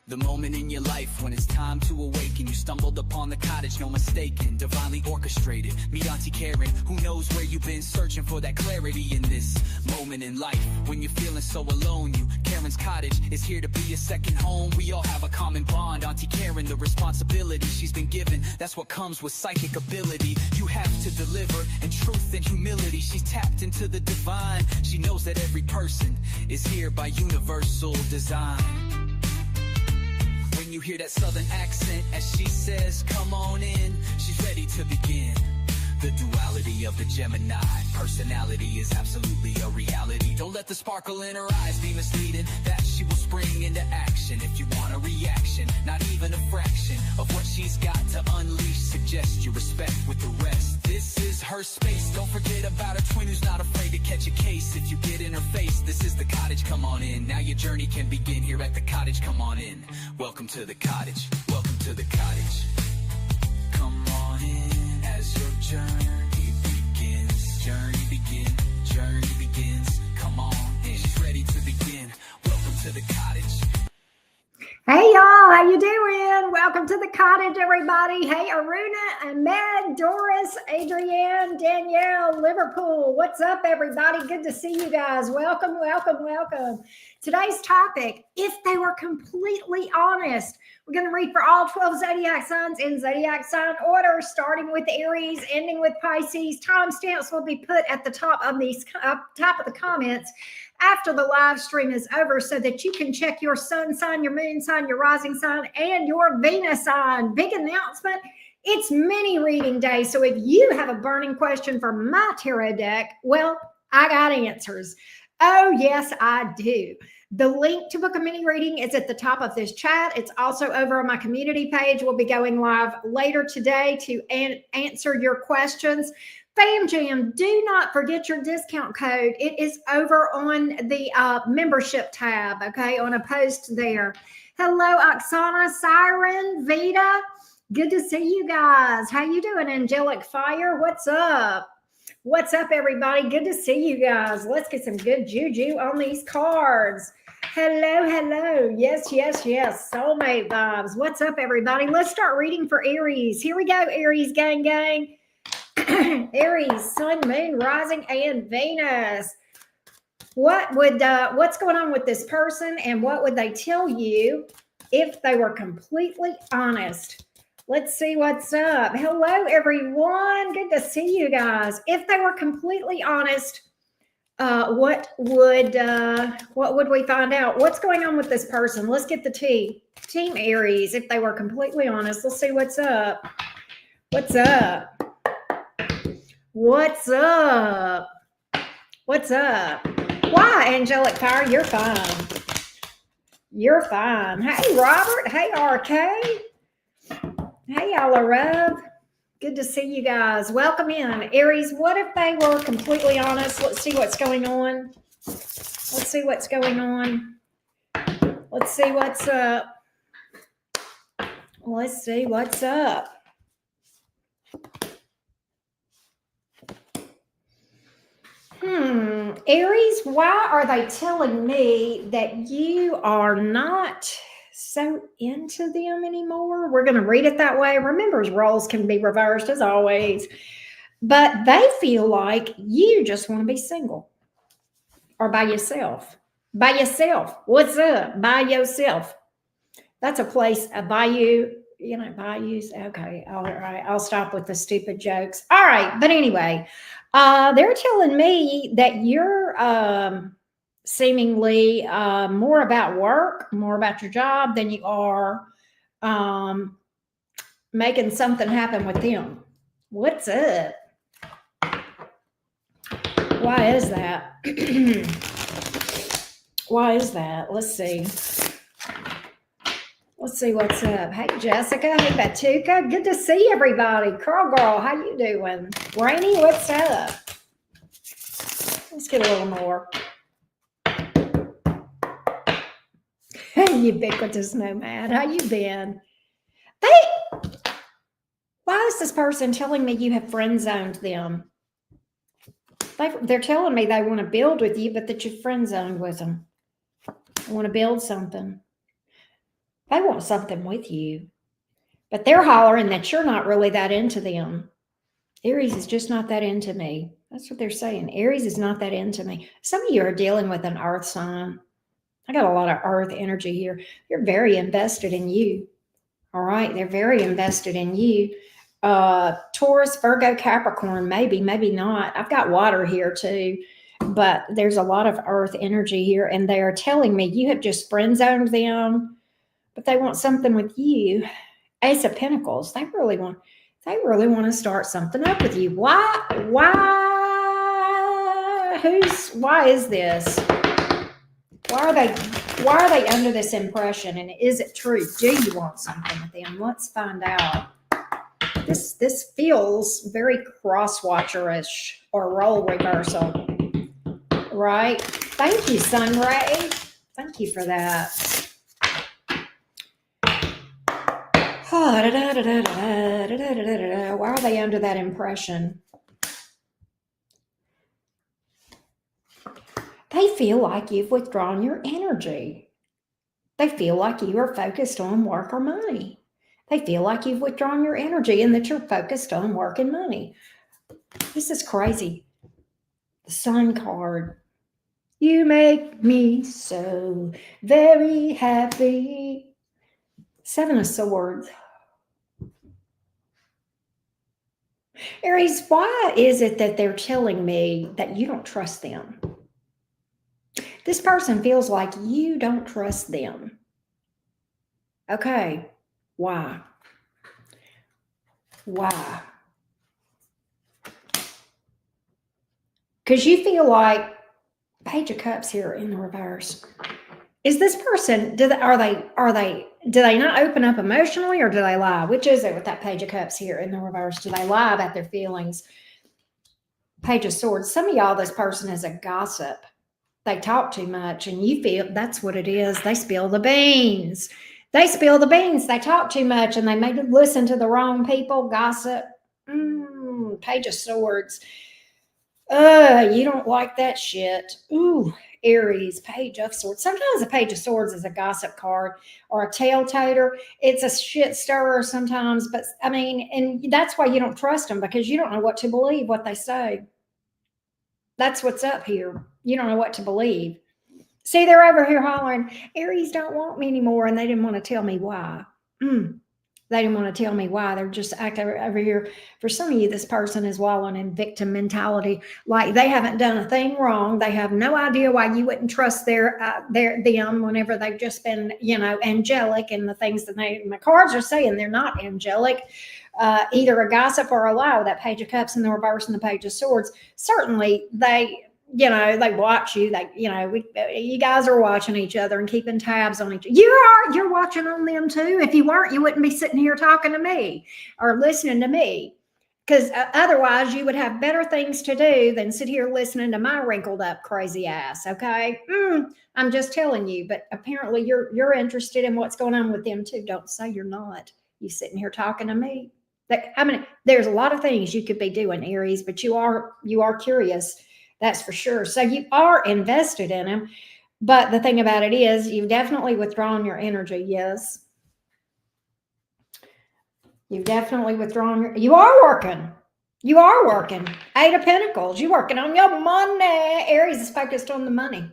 The moment in your life when it's time to awaken. You stumbled upon the cottage, no mistaken, divinely orchestrated. Meet Auntie Karen, who knows where you've been searching for that clarity in this moment in life. When you're feeling so alone, Karen's cottage is here to be a second home. We all have a common bond. Auntie Karen, the responsibility she's been given, that's what comes with psychic ability. You have to deliver in truth and humility. She's tapped into the divine. She knows that every person is here by universal design. When you hear that southern accent as she says, come on in, she's ready to begin. The duality of the Gemini personality is absolutely a reality. Don't let the sparkle in her eyes be misleading, that she will spring into action. If you want a reaction, not even a fraction of what she's got to unleash, suggest you respect with the rest. This is her space. Don't forget about her twin who's not afraid to catch a case. If you get in her face, this is the cottage, come on in. Now your journey can begin here at the cottage, come on in. Welcome to the cottage, welcome to the cottage. Come on in as your journey begins. Journey begins. Come on in, she's ready to begin. Welcome to the cottage. Hey y'all, how you doing? Welcome to the cottage, everybody. Hey Aruna, Ahmed, Doris, Adrienne, Danielle, Liverpool. What's up, everybody? Good to see you guys. Welcome, welcome, welcome. Today's topic, if they were completely honest. We're going to read for all 12 zodiac signs in zodiac sign order, starting with Aries, ending with Pisces. Timestamps will be put at the top of the comments after the live stream is over so that you can check your sun sign, your moon sign, your rising sign, and your Venus sign. Big announcement. It's mini reading day. So if you have a burning question for my tarot deck, well, I got answers. Oh, yes, I do. The link to book a mini reading is at the top of this chat. It's also over on my community page. We'll be going live later today to answer your questions. Fam Jam, do not forget your discount code. It is over on the membership tab, okay, on a post there. Hello, Oksana, Siren, Vita. Good to see you guys. How you doing, Angelic Fire? What's up? What's up, everybody? Good to see you guys. Let's get some good juju on these cards. Hello, hello. Yes, yes, yes. Soulmate vibes. What's up, everybody? Let's start reading for Aries. Here we go, Aries gang, gang. Aries, Sun, Moon, Rising, and Venus. What's going on with this person, and what would they tell you if they were completely honest? Let's see what's up. Hello, everyone. Good to see you guys. If they were completely honest, what would we find out? What's going on with this person? Let's get the tea. Team Aries, if they were completely honest, let's see what's up. What's up? What's up? What's up? Why, Angelic Fire? You're fine. You're fine. Hey, Robert. Hey, RK. Hey, Alarab. Good to see you guys. Welcome in. Aries, what if they were completely honest? Let's see what's going on. Let's see what's going on. Let's see what's up. Let's see what's up. Aries, why are they telling me that you are not so into them anymore? We're going to read it that way. Remember, roles can be reversed as always, but they feel like you just want to be single or by yourself. By yourself. What's up? By yourself. That's a place, a bayou, bayous. Okay. All right. I'll stop with the stupid jokes. All right. But anyway, they're telling me that you're seemingly more about work, more about your job than you are making something happen with them. What's up? Why is that? Why is that? Let's see. Let's see what's up. Hey, Jessica. Hey, Batuka. Good to see everybody. Curl Girl, how you doing? Rainy, what's up? Let's get a little more. Hey, ubiquitous nomad. How you been? Why is this person telling me you have friend zoned them? They're telling me they want to build with you, but that you're friend zoned with them. I want to build something. They want something with you, but they're hollering that you're not really that into them. Aries is just not that into me. That's what they're saying. Aries is not that into me. Some of you are dealing with an earth sign. I got a lot of earth energy here. They're very invested in you. All right. They're very invested in you. Taurus, Virgo, Capricorn, maybe, maybe not. I've got water here too, but there's a lot of earth energy here. And they are telling me you have just friend zoned them, but they want something with you. Ace of Pentacles. They really want to start something up with you. Why is this? Why are they under this impression? And is it true? Do you want something with them? Let's find out. This feels very cross-watcherish or role reversal. Right? Thank you, Sun Ray. Thank you for that. Why are they under that impression? They feel like you've withdrawn your energy. They feel like you are focused on work or money. They feel like you've withdrawn your energy and that you're focused on work and money. This is crazy. The Sun card. You make me so very happy. Seven of Swords. Aries, why is it that they're telling me that you don't trust them? This person feels like you don't trust them. Okay, why? Why? Because you feel like Page of Cups here in the reverse. Is this person, do they not open up emotionally, or do they lie? Which is it with that Page of Cups here in the reverse? Do they lie about their feelings? Page of Swords. Some of y'all, this person is a gossip. They talk too much, and you feel that's what it is. They spill the beans. They spill the beans. They talk too much, and they may listen to the wrong people. Gossip. Page of Swords. You don't like that shit. Ooh, Aries, Page of Swords. Sometimes a Page of Swords is a gossip card or a tale-tater. It's a shit stirrer sometimes, but I mean, and that's why you don't trust them, because you don't know what to believe, what they say. That's what's up here. You don't know what to believe. See, they're over here hollering, Aries don't want me anymore, and they didn't want to tell me why. They didn't want to tell me why. They're just acting over here. For some of you, this person is wallowing in victim mentality, like they haven't done a thing wrong. They have no idea why you wouldn't trust them whenever they've just been, angelic, and the things that the cards are saying they're not angelic. Either a gossip or a lie with that Page of Cups in the reverse and the Page of Swords. Certainly, they watch you. You guys are watching each other and keeping tabs on each other. You're watching on them too. If you weren't, you wouldn't be sitting here talking to me or listening to me, because otherwise you would have better things to do than sit here listening to my wrinkled up crazy ass. Okay. I'm just telling you, but apparently you're interested in what's going on with them too. Don't say you're not. You sitting here talking to me. There's a lot of things you could be doing, Aries, but you are curious. That's for sure. So you are invested in him. But the thing about it is, you've definitely withdrawn your energy. Yes. You've definitely withdrawn you are working. You are working. Eight of Pentacles. You're working on your money. Aries is focused on the money.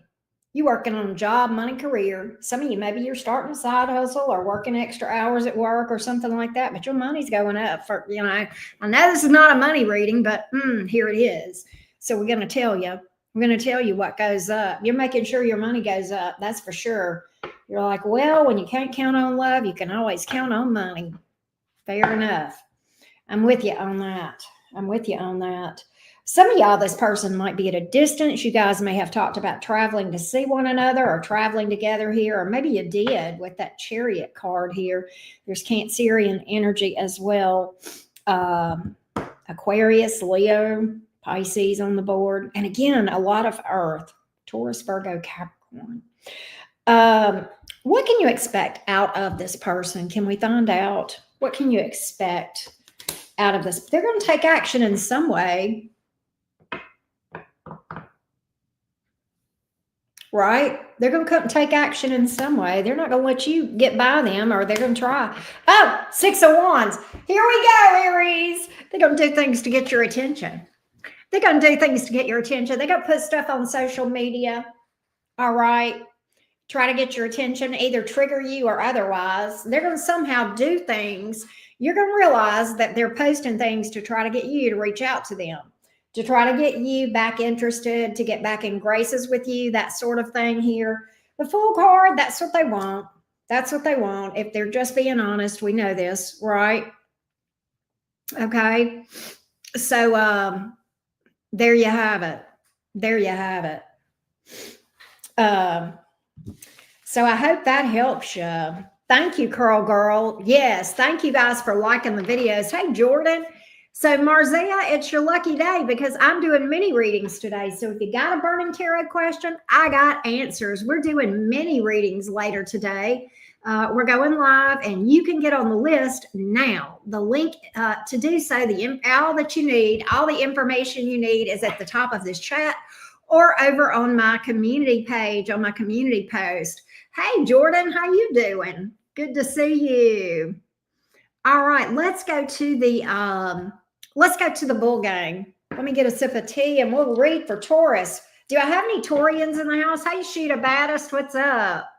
You're working on a job, money, career. Some of you, maybe you're starting a side hustle or working extra hours at work or something like that, but your money's going up for, I know this is not a money reading, but here it is. So we're going to tell you. We're going to tell you what goes up. You're making sure your money goes up. That's for sure. You're like, well, when you can't count on love, you can always count on money. Fair enough. I'm with you on that. Some of y'all, this person might be at a distance. You guys may have talked about traveling to see one another or traveling together here, or maybe you did with that Chariot card here. There's Cancerian energy as well. Aquarius, Leo, Pisces on the board. And again, a lot of Earth, Taurus, Virgo, Capricorn. What can you expect out of this person? Can we find out? What can you expect out of this? They're going to take action in some way. right? They're going to come and take action in some way. They're not going to let you get by them, or they're going to try. Oh, 6 of Wands. Here we go, Aries. They're going to do things to get your attention. They're going to do things to get your attention. They're going to put stuff on social media. All right. Try to get your attention, either trigger you or otherwise. They're going to somehow do things. You're going to realize that they're posting things to try to get you to reach out to them, to try to get you back interested, to get back in graces with you, that sort of thing here. The Fool card, that's what they want. That's what they want. If they're just being honest, we know this, right? Okay. So there you have it. There you have it. So I hope that helps you. Thank you, Curl Girl. Yes, thank you guys for liking the videos. Hey, Jordan. So Marzia, it's your lucky day because I'm doing mini readings today. So if you got a burning tarot question, I got answers. We're doing mini readings later today. We're going live, and you can get on the list now. The link to do so, all that you need, all the information you need is at the top of this chat or over on my community page, on my community post. Hey, Jordan, how you doing? Good to see you. All right, let's go to the bull gang. Let me get a sip of tea and we'll read for Taurus. Do I have any Taurians in the house? Hey, Sheeta Baddest, what's up?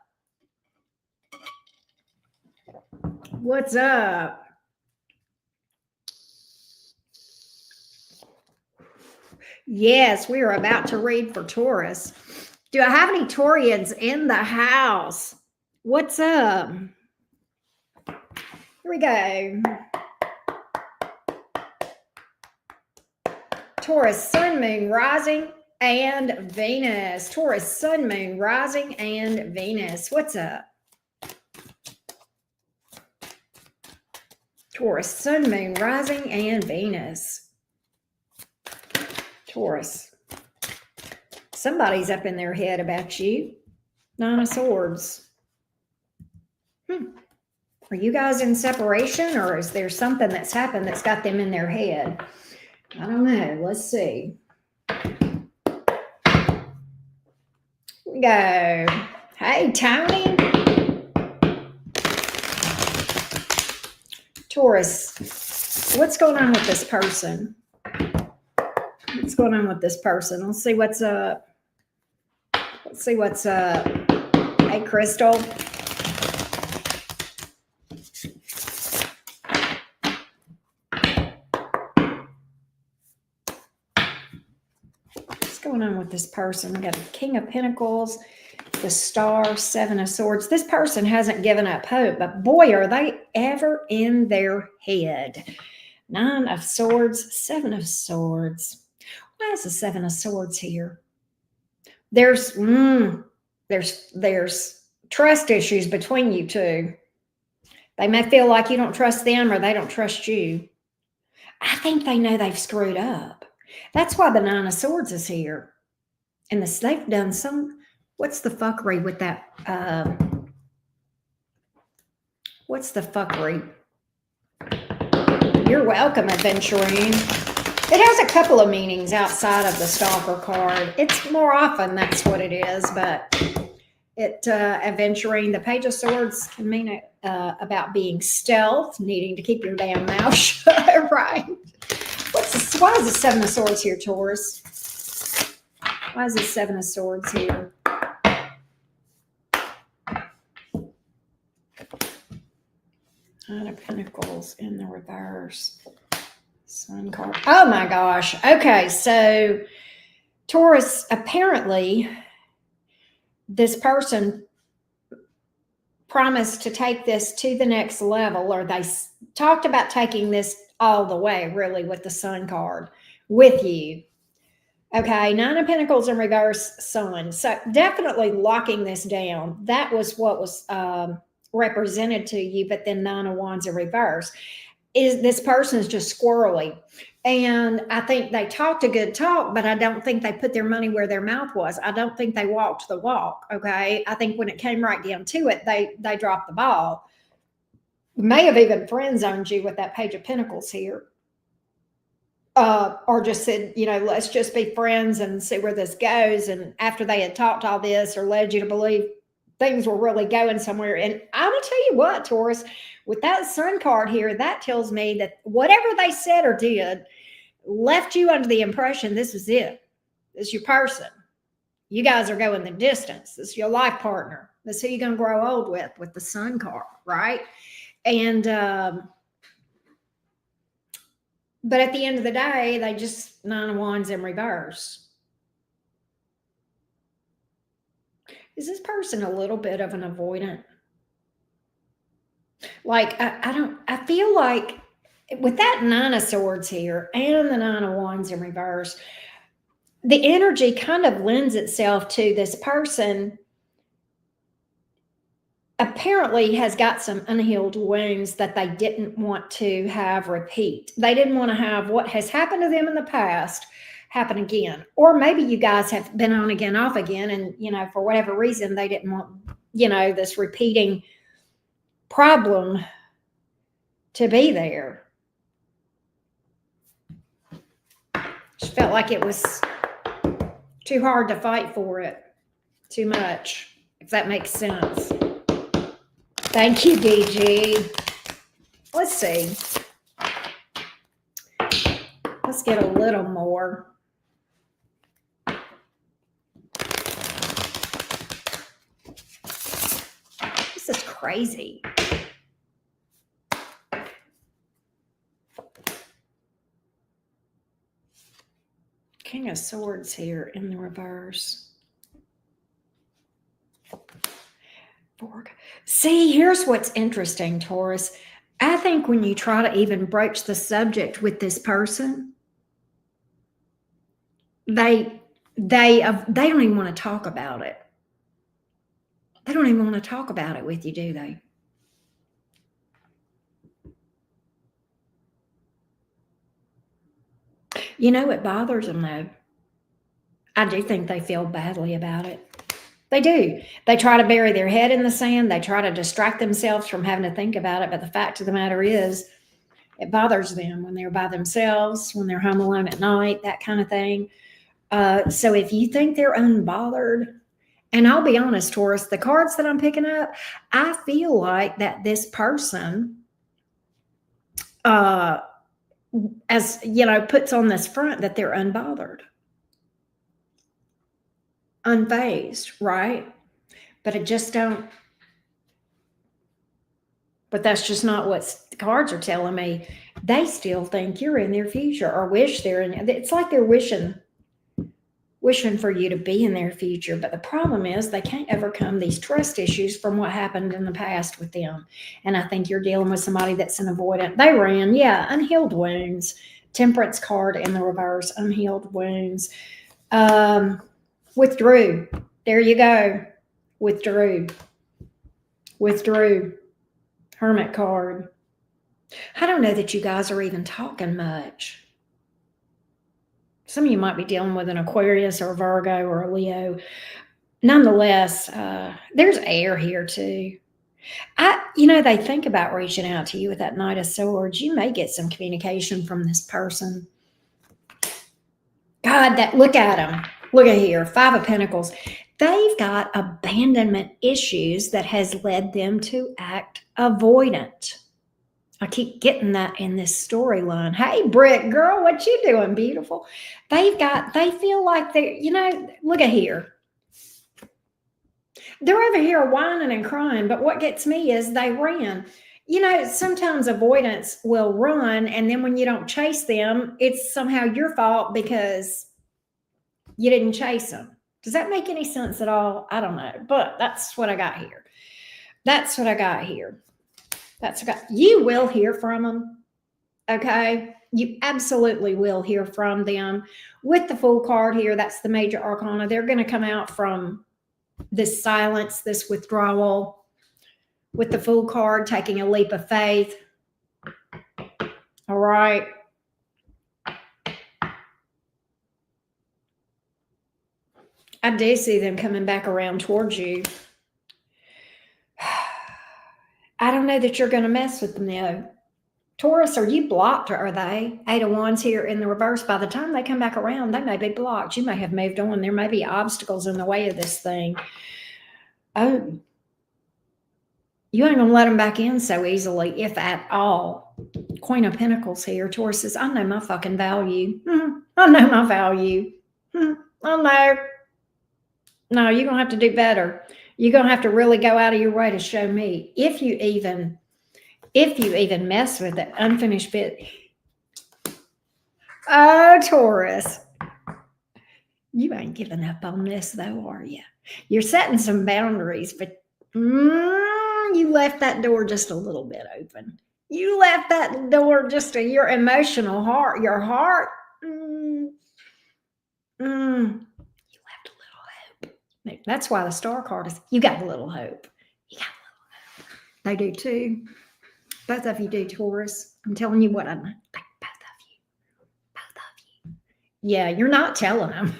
What's up? Yes, we are about to read for Taurus. Do I have any Taurians in the house? What's up? Here we go. Taurus, Sun, Moon, Rising, and Venus. Taurus, Sun, Moon, Rising, and Venus. What's up? Taurus, Sun, Moon, Rising, and Venus. Taurus. Somebody's up in their head about you. 9 of Swords. Are you guys in separation, or is there something that's happened that's got them in their head? I don't know. Let's see. Here we go. Hey, Tony. Taurus, what's going on with this person? What's going on with this person? Let's see what's up. Let's see what's up. Hey, Crystal. What's going on with this person? We got the King of Pentacles, the Star, 7 of Swords. This person hasn't given up hope, but boy, are they ever in their head. 9 of Swords, 7 of Swords. Why is the 7 of Swords here? There's trust issues between you two. They may feel like you don't trust them or they don't trust you. I think they know they've screwed up. That's why the 9 of Swords is here. And they've done some, what's the fuckery with that? What's the fuckery? You're welcome, Adventurine. It has a couple of meanings outside of the Stalker card. It's more often that's what it is, but adventuring, the Page of Swords can mean about being stealth, needing to keep your damn mouth shut, right? Why is the 7 of Swords here, Taurus? Why is the 7 of Swords here? Nine of Pentacles in the reverse. Sun card. Oh my gosh. Okay, so Taurus, apparently this person promised to take this to the next level, or they talked about taking this all the way, really, with the Sun card with you. Okay, 9 of Pentacles in reverse, Sun. So definitely locking this down. That was what was represented to you, but then 9 of Wands in reverse. Is this person is just squirrely. And I think they talked a good talk, but I don't think they put their money where their mouth was. I don't think they walked the walk, okay? I think when it came right down to it, they dropped the ball. May have even friend zoned you with that Page of Pentacles here. or just said, let's just be friends and see where this goes. And after they had talked all this or led you to believe things were really going somewhere. And I'm going to tell you what, Taurus, with that sun card here, that tells me that whatever they said or did left you under the impression this was it. This is your person. You guys are going the distance. This is your life partner. This is who you're going to grow old with the sun card, right? And, but at the end of the day, they just 9 of Wands in reverse. Is this person a little bit of an avoidant? Like, I feel like with that 9 of Swords here and the 9 of Wands in reverse, the energy kind of lends itself to this person apparently has got some unhealed wounds that they didn't want to have repeat. They didn't want to have what has happened to them in the past happen again. Or maybe you guys have been on again, off again, and, for whatever reason, they didn't want, this repeating problem to be there. Just felt like it was too hard to fight for it. Too much, if that makes sense. Thank you, DG. Let's see. Let's get a little more. This is crazy. King of Swords here in the reverse. See, here's what's interesting, Taurus. I think when you try to even broach the subject with this person, they don't even want to talk about it. They don't even want to talk about it with you, do they? It bothers them, though. I do think they feel badly about it. They do. They try to bury their head in the sand. They try to distract themselves from having to think about it. But the fact of the matter is, it bothers them when they're by themselves, when they're home alone at night, that kind of thing. So if you think they're unbothered, and I'll be honest, Taurus, the cards that I'm picking up, I feel like that this person, as puts on this front that they're unbothered. Unfazed, right? But it just don't. But that's just not what the cards are telling me. They still think you're in their future, or wish they're in. It's like they're wishing for you to be in their future. But the problem is they can't overcome these trust issues from what happened in the past with them. And I think you're dealing with somebody that's an avoidant. They ran, unhealed wounds. Temperance card in the reverse, unhealed wounds. Withdrew. There you go. Withdrew. Hermit card. I don't know that you guys are even talking much. Some of you might be dealing with an Aquarius or a Virgo or a Leo. Nonetheless, there's air here too. They think about reaching out to you with that Knight of Swords. You may get some communication from this person. God, look at them. Look at here, 5 of Pentacles. They've got abandonment issues that has led them to act avoidant. I keep getting that in this storyline. Hey, Britt, girl, what you doing, beautiful? They feel like they're, look at here. They're over here whining and crying, but what gets me is they ran. Sometimes avoidance will run, and then when you don't chase them, it's somehow your fault because you didn't chase them. Does that make any sense at all? I don't know, but that's what I got here. You will hear from them, okay? You absolutely will hear from them. With the Fool card here, that's the major arcana. They're going to come out from this silence, this withdrawal. With the Fool card, taking a leap of faith. All right. I do see them coming back around towards you. I don't know that you're going to mess with them, though. Taurus, are you blocked or are they? Eight of Wands here in the reverse. By the time they come back around, they may be blocked. You may have moved on. There may be obstacles in the way of this thing. Oh, you ain't going to let them back in so easily, if at all. Queen of Pentacles here. Taurus says, I know my fucking value. I know my value. I know. No, you're going to have to do better. You're going to have to really go out of your way to show me. If you even mess with the unfinished bit. Oh, Taurus. You ain't giving up on this, though, are you? You're setting some boundaries, but you left that door just a little bit open. You left that door just to your emotional heart, your heart. You left a little hope. That's why the star card is, you got a little hope. You got a little hope. They do too. Both of you do, Taurus. I'm telling you what I know. Both of you. Both of you. Yeah, you're not telling them.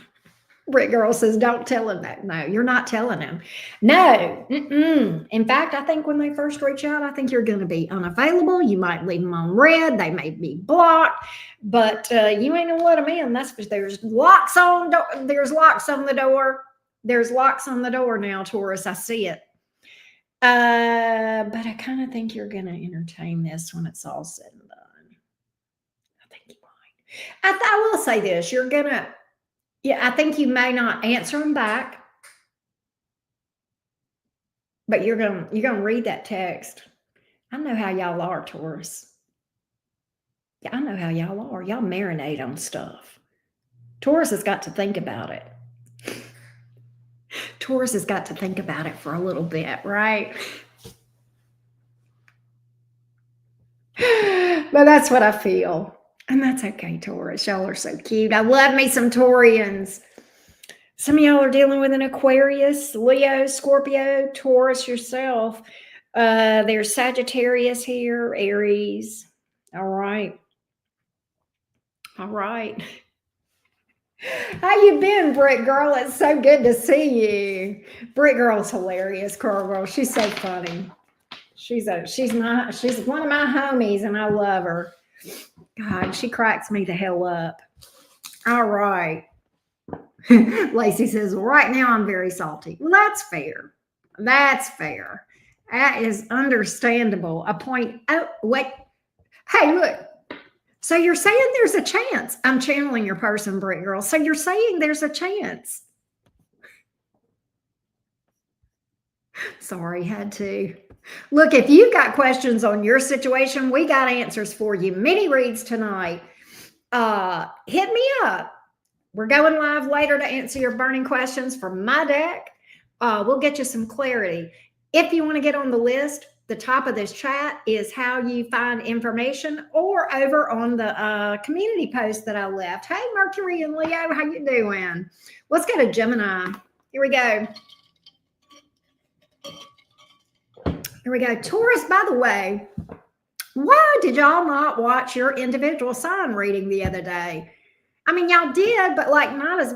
Brick Girl says, don't tell him that. No, you're not telling him. No. In fact, I think when they first reach out, I think you're going to be unavailable. You might leave them on red. They may be blocked, but you ain't going to let them in. That's because there's locks on. There's locks on the door. There's locks on the door now, Taurus. I see it. But I kind of think you're going to entertain this when it's all said and done. I think you might. I will say this. You're going to, I think you may not answer them back, but you're going to read that text. I know how y'all are, Taurus. Yeah, I know how y'all are. Y'all marinate on stuff. Taurus has got to think about it. Taurus has got to think about it for a little bit, right? But that's what I feel. And that's okay, Taurus. Y'all are so cute. I love me some Taurians. Some of y'all are dealing with an Aquarius, Leo, Scorpio, Taurus yourself. There's Sagittarius here, Aries. All right. All right. How you been, Brick Girl? It's so good to see you. Brick Girl's hilarious, Girl. She's so funny. She's one of my homies, and I love her. God, she cracks me the hell up. All right. Lacey says, well, right now I'm very salty. Well, that's fair. That's fair. That is understandable. A point. Oh, wait. Hey, look. So you're saying there's a chance. I'm channeling your person, Brick Girl. So you're saying there's a chance. Sorry, had to. Look, if you've got questions on your situation, we got answers for you. Mini reads tonight. Hit me up. We're going live later to answer your burning questions from my deck. We'll get you some clarity. If you want to get on the list, the top of this chat is how you find information, or over on the community post that I left. Hey, Mercury and Leo, how you doing? Let's go to Gemini. Here we go. Here we go. Taurus, by the way, why did y'all not watch your individual sign reading the other day? I mean, y'all did, but like not as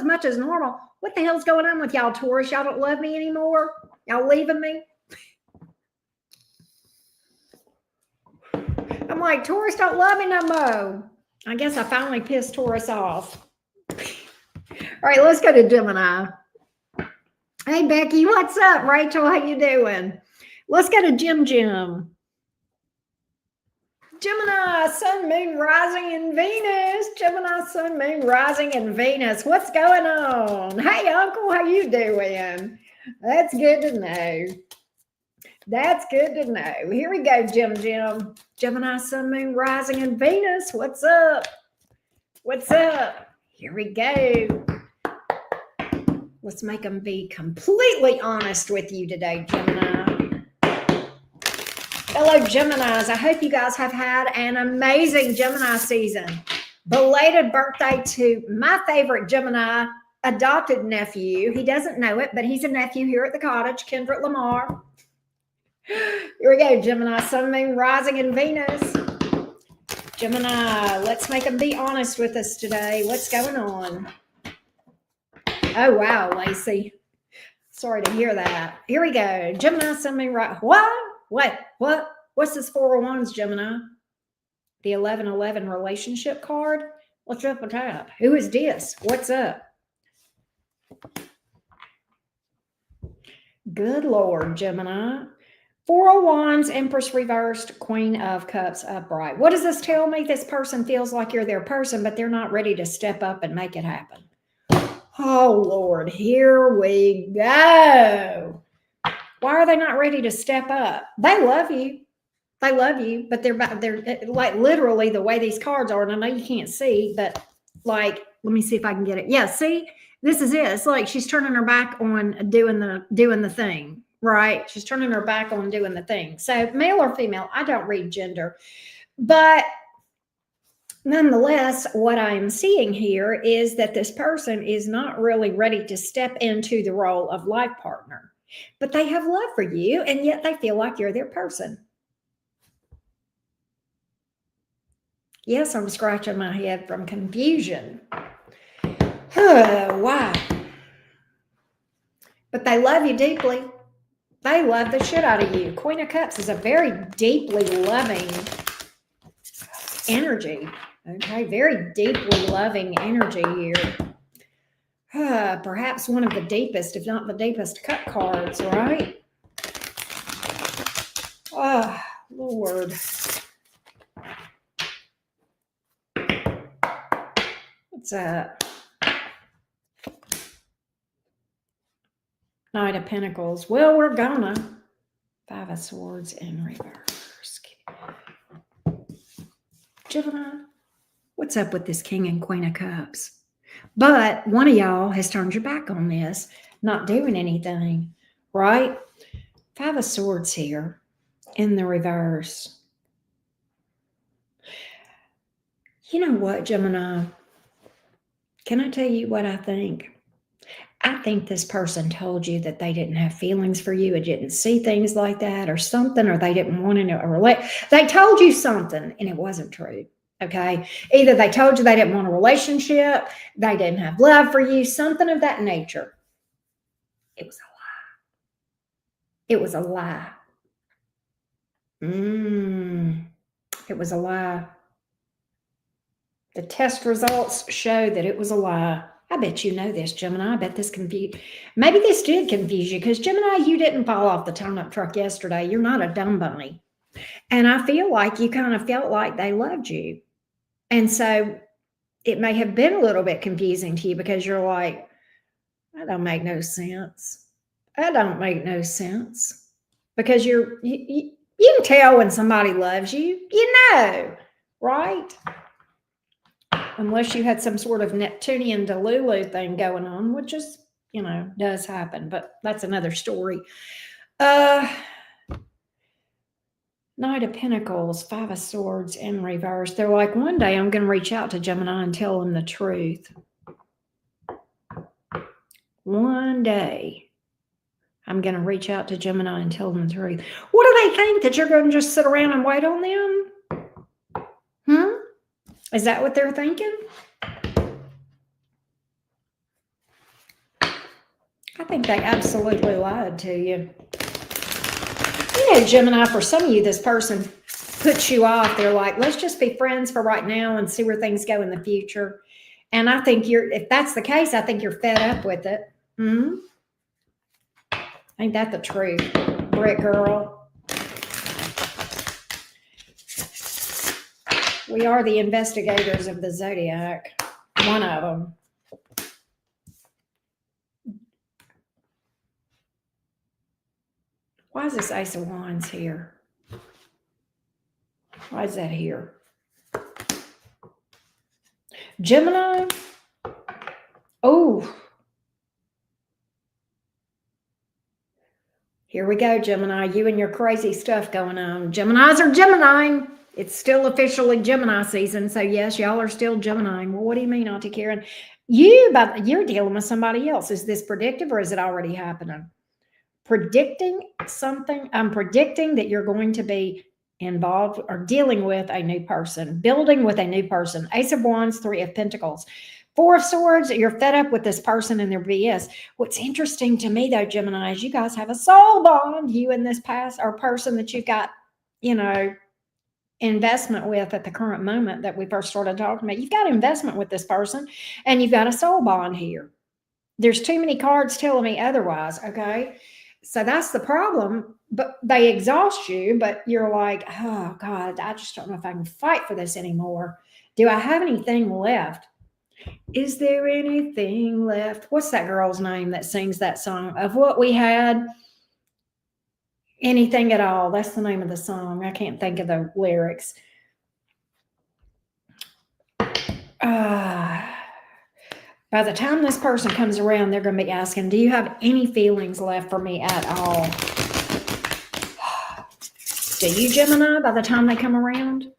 much as normal. What the hell's going on with y'all, Taurus? Y'all don't love me anymore? Y'all leaving me? I'm like, Taurus don't love me no more. I guess I finally pissed Taurus off. All right, let's go to Gemini. Hey, Becky, what's up? Rachel, how you doing? Let's go to Jim. Gemini, Sun, Moon, Rising, and Venus. Gemini, Sun, Moon, Rising, and Venus. What's going on? Hey, Uncle, how you doing? That's good to know. That's good to know. Here we go, Jim. Gemini, Sun, Moon, Rising, and Venus. What's up? What's up? Here we go. Let's make them be completely honest with you today, Gemini. Hello, Geminis. I hope you guys have had an amazing Gemini season. Belated birthday to my favorite Gemini adopted nephew. He doesn't know it, but he's a nephew here at the cottage, Kendrick Lamar. Here we go, Gemini, Sun, Moon, Rising, and Venus. Gemini, let's make them be honest with us today. What's going on? Oh, wow, Lacey. Sorry to hear that. Here we go. Gemini, Sun, Moon, Rising. What? Wait, what? What's this 4 of Wands, Gemini? The 1111 relationship card. What's up with that? Who is this? What's up? Good Lord, Gemini. Four of Wands, Empress reversed, Queen of Cups upright. What does this tell me? This person feels like you're their person, but they're not ready to step up and make it happen. Oh, Lord, here we go. Why are they not ready to step up? They love you. They love you, but they're like literally the way these cards are. And I know you can't see, but like, let me see if I can get it. Yeah, see, this is it. It's like she's turning her back on doing the thing, right? She's turning her back on doing the thing. So male or female, I don't read gender, but nonetheless, what I'm seeing here is that this person is not really ready to step into the role of life partner, but they have love for you, and yet they feel like you're their person. Yes, I'm scratching my head from confusion. Why? But they love you deeply. They love the shit out of you. Queen of Cups is a very deeply loving energy. Okay, very deeply loving energy here. Perhaps one of the deepest, if not the deepest cut cards, right? Oh, Lord. What's that? Knight of Pentacles. Well, we're gonna. Five of Swords in reverse. Gemini, what's up with this King and Queen of Cups? But one of y'all has turned your back on this, not doing anything, right? Five of Swords here in the reverse. You know what, Gemini? Can I tell you what I think? I think this person told you that they didn't have feelings for you, or didn't see things like that or something, or they didn't want to relate. They told you something and it wasn't true. Okay. Either they told you they didn't want a relationship, they didn't have love for you, something of that nature. It was a lie. It was a lie. It was a lie. The test results show that it was a lie. I bet you know this, Gemini. I bet this maybe this did confuse you, because Gemini, you didn't fall off the turnip truck yesterday. You're not a dumb bunny. And I feel like you kind of felt like they loved you. And so it may have been a little bit confusing to you, because you're like, that don't make no sense. That don't make no sense. Because you can tell when somebody loves you, you know, right? Unless you had some sort of Neptunian Delulu thing going on, which is, does happen, but that's another story. Knight of Pentacles, Five of Swords in reverse. They're like, one day I'm going to reach out to Gemini and tell them the truth. One day I'm going to reach out to Gemini and tell them the truth. What do they think? That you're going to just sit around and wait on them? Is that what they're thinking? I think they absolutely lied to you. Gemini, for some of you, this person puts you off. They're like, let's just be friends for right now and see where things go in the future. And I think if that's the case, I think you're fed up with it. Ain't that the truth, Brick Girl? We are the investigators of the zodiac. One of them. Why is this Ace of Wands here? Why is that here? Gemini? Oh. Here we go, Gemini. You and your crazy stuff going on. Geminis are Gemini. It's still officially Gemini season. So yes, y'all are still Gemini. Well, what do you mean, Auntie Karen? You're dealing with somebody else. Is this predictive, or is it already happening? Predicting something. I'm predicting that you're going to be involved or dealing with a new person, building with a new person. Ace of Wands, Three of Pentacles. Four of Swords, you're fed up with this person and their BS. What's interesting to me, though, Gemini, is you guys have a soul bond, you and this past or person that you've got, investment with at the current moment that we first started talking about. You've got investment with this person, and you've got a soul bond here. There's too many cards telling me otherwise, okay? So that's the problem. But they exhaust you, but you're like, oh, God, I just don't know if I can fight for this anymore. Do I have anything left? Is there anything left? What's that girl's name that sings that song? Of what we had, anything at all. That's the name of the song. I can't think of the lyrics. By the time this person comes around, they're going to be asking, do you have any feelings left for me at all? Do you, Gemini, by the time they come around?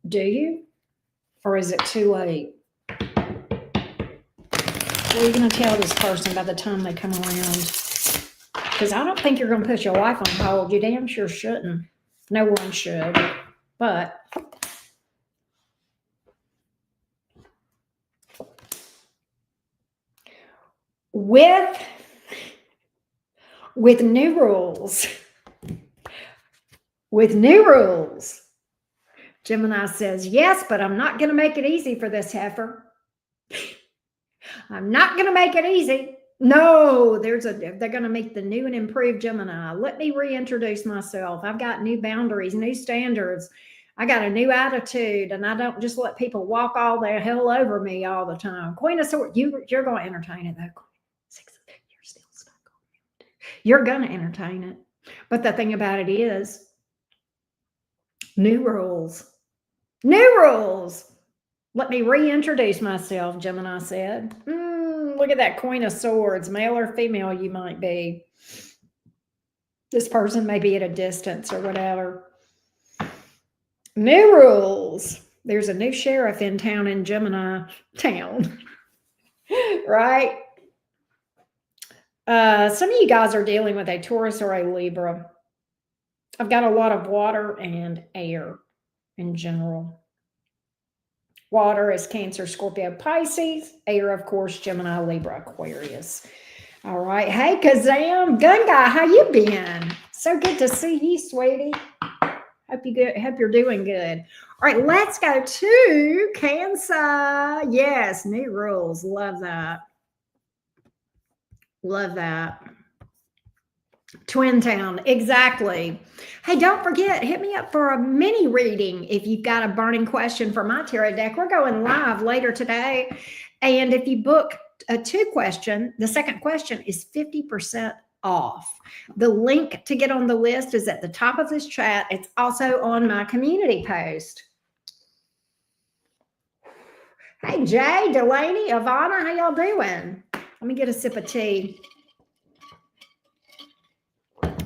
Do you? Or is it too late? What are you going to tell this person by the time they come around? Because I don't think you're going to put your life on hold. You damn sure shouldn't. No one should. But with new rules, Gemini says, yes, but I'm not going to make it easy for this heifer. I'm not going to make it easy. No, they're going to make the new and improved Gemini. Let me reintroduce myself. I've got new boundaries, new standards. I got a new attitude, and I don't just let people walk all the hell over me all the time. Queen of Swords, you're going to entertain it, though. You're still stuck on it. You're going to entertain it. But the thing about it is, new rules. New rules. Let me reintroduce myself, Gemini said. Look at that Queen of Swords, male or female you might be. This person may be at a distance or whatever. New rules. There's a new sheriff in town in Gemini town, right? Some of you guys are dealing with a Taurus or a Libra. I've got a lot of water and air in general. Water is Cancer, Scorpio, Pisces. Air, of course, Gemini, Libra, Aquarius. All right. Hey, Kazam, Gun Guy, how you been? So good to see you, sweetie. Hope you're doing good. All right, let's go to Cancer. Yes, new rules. Love that. Love that. Twin Town, exactly. Hey, don't forget, hit me up for a mini reading if you've got a burning question for my tarot deck. We're going live later today. And if you book a 2-question, the second question is 50% off. The link to get on the list is at the top of this chat. It's also on my community post. Hey, Jay, Delaney, Ivana, how y'all doing? Let me get a sip of tea.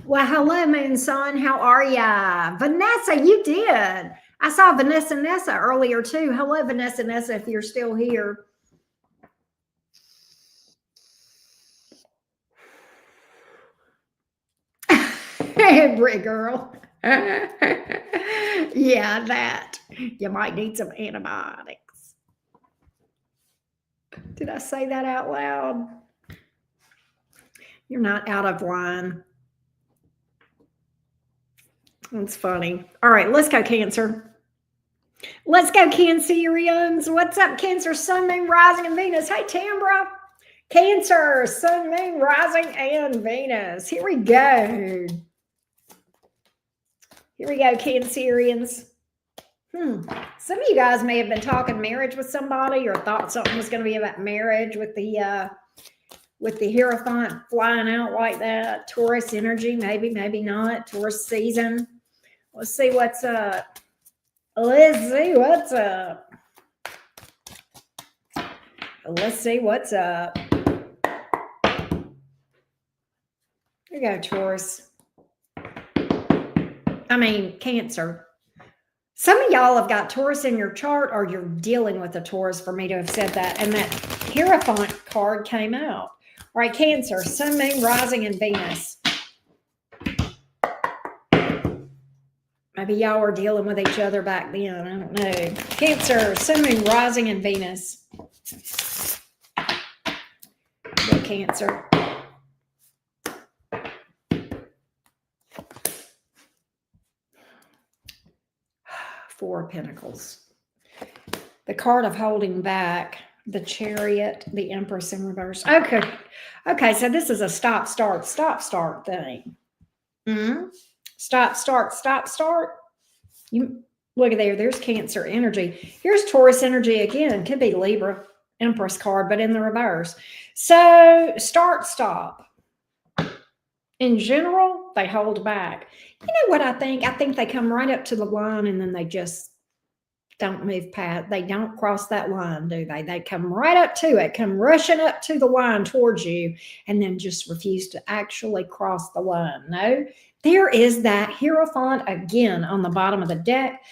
Well, hello, Moon Son. How are ya? Vanessa, you did. I saw Vanessa Nessa earlier, too. Hello, Vanessa Nessa, if you're still here. Hey, Brig girl. Yeah, that. You might need some antibiotics. Did I say that out loud? You're not out of line. That's funny. All right, let's go, Cancer. Let's go, Cancerians. What's up, Cancer, Sun, Moon, Rising, and Venus? Hey, Tambra. Cancer, Sun, Moon, Rising, and Venus. Here we go. Here we go, Cancerians. Some of you guys may have been talking marriage with somebody or thought something was going to be about marriage with the Hierophant flying out like that. Taurus energy, maybe, maybe not. Taurus season. Let's see what's up. Let's see what's up. Let's see what's up. Here you go, Taurus. I mean, Cancer. Some of y'all have got Taurus in your chart, or you're dealing with a Taurus for me to have said that. And that Hierophant card came out. All right, Cancer, Sun, Moon, Rising, and Venus. Maybe y'all were dealing with each other back then. I don't know. Cancer, Sun, Moon, Rising, and Venus. Go, Cancer. Four of Pentacles. The card of holding back, the Chariot, the Empress in reverse. Okay. Okay, so this is a stop, start thing. Stop, start. You look at there. There's Cancer energy. Here's Taurus energy again. Could be Libra, Empress card, but in the reverse. So start, stop. In general, they hold back. You know what I think? I think they come right up to the line and then they just don't move past. They don't cross that line, do they? They come right up to it, come rushing up to the line towards you, and then just refuse to actually cross the line. No, there is that Hierophant again on the bottom of the deck.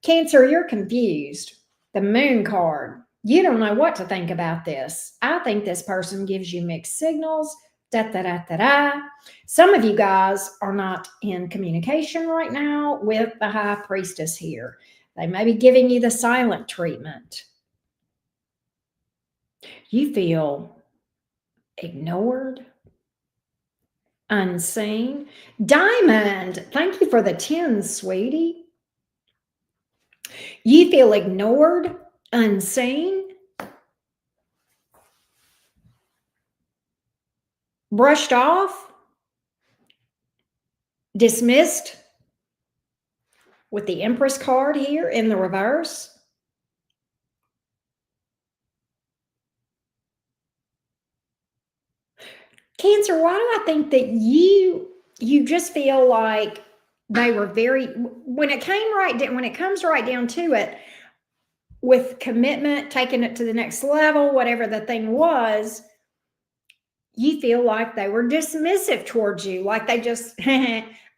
Cancer, you're confused. The Moon card. You don't know what to think about this. I think this person gives you mixed signals. Some of you guys are not in communication right now with the High Priestess here. They may be giving you the silent treatment. You feel ignored, unseen. Diamond, thank you for the 10, sweetie. You feel ignored, unseen, brushed off, dismissed with the Empress card here in the reverse. Cancer, why do I think that you just feel like they were very, when it comes right down to it, with commitment, taking it to the next level, whatever the thing was, you feel like they were dismissive towards you, like they just,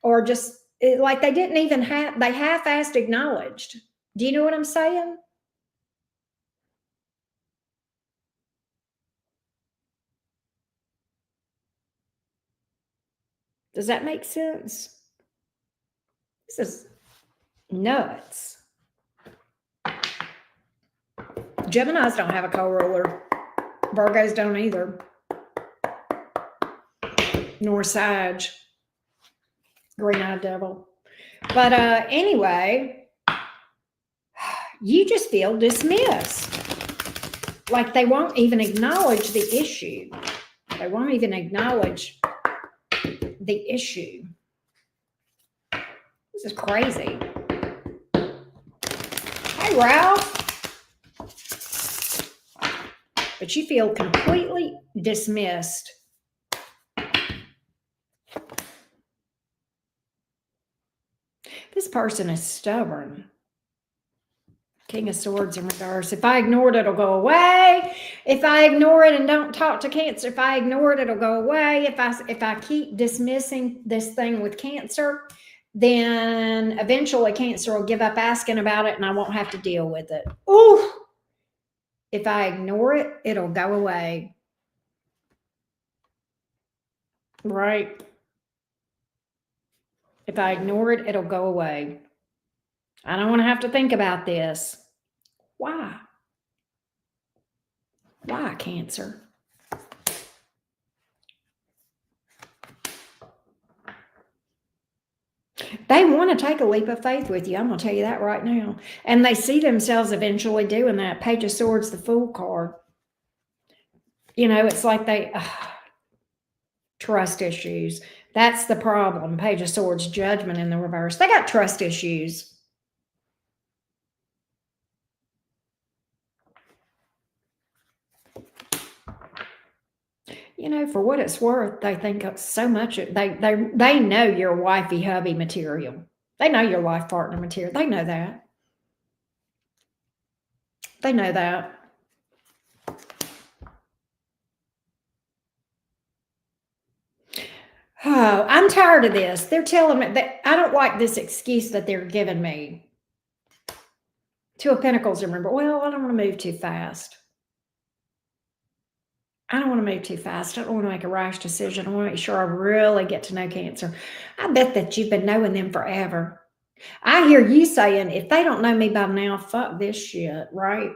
or just like they didn't even they half-assed acknowledged. Do you know what I'm saying? Does that make sense? This is nuts. Geminis don't have a co-ruler. Virgos don't either. Nor Sag. Green-eyed devil. But anyway, you just feel dismissed. Like they won't even acknowledge the issue. They won't even acknowledge the issue. This is crazy. Hey, Ralph. But you feel completely dismissed. This person is stubborn. King of Swords in reverse. If I ignore it, it'll go away. If I ignore it and don't talk to Cancer, if I ignore it, it'll go away. If I keep dismissing this thing with Cancer, then eventually Cancer will give up asking about it and I won't have to deal with it. Ooh. If I ignore it, it'll go away. Right? If I ignore it, it'll go away. I don't want to have to think about this. Why? Why, Cancer? They want to take a leap of faith with you. I'm going to tell you that right now. And they see themselves eventually doing that. Page of Swords, the Fool card. You know, it's like they... trust issues. That's the problem. Page of Swords, Judgment in the reverse. They got trust issues. You know, for what it's worth, they think so much. They know you're wifey hubby material. They know your life partner material. They know that. They know that. Oh, I'm tired of this. They're telling me that I don't like this excuse that they're giving me. Two of Pentacles, remember, well, I don't want to move too fast. I don't want to move too fast. I don't want to make a rash decision. I want to make sure I really get to know Cancer. I bet that you've been knowing them forever. I hear you saying, if they don't know me by now, fuck this shit, right?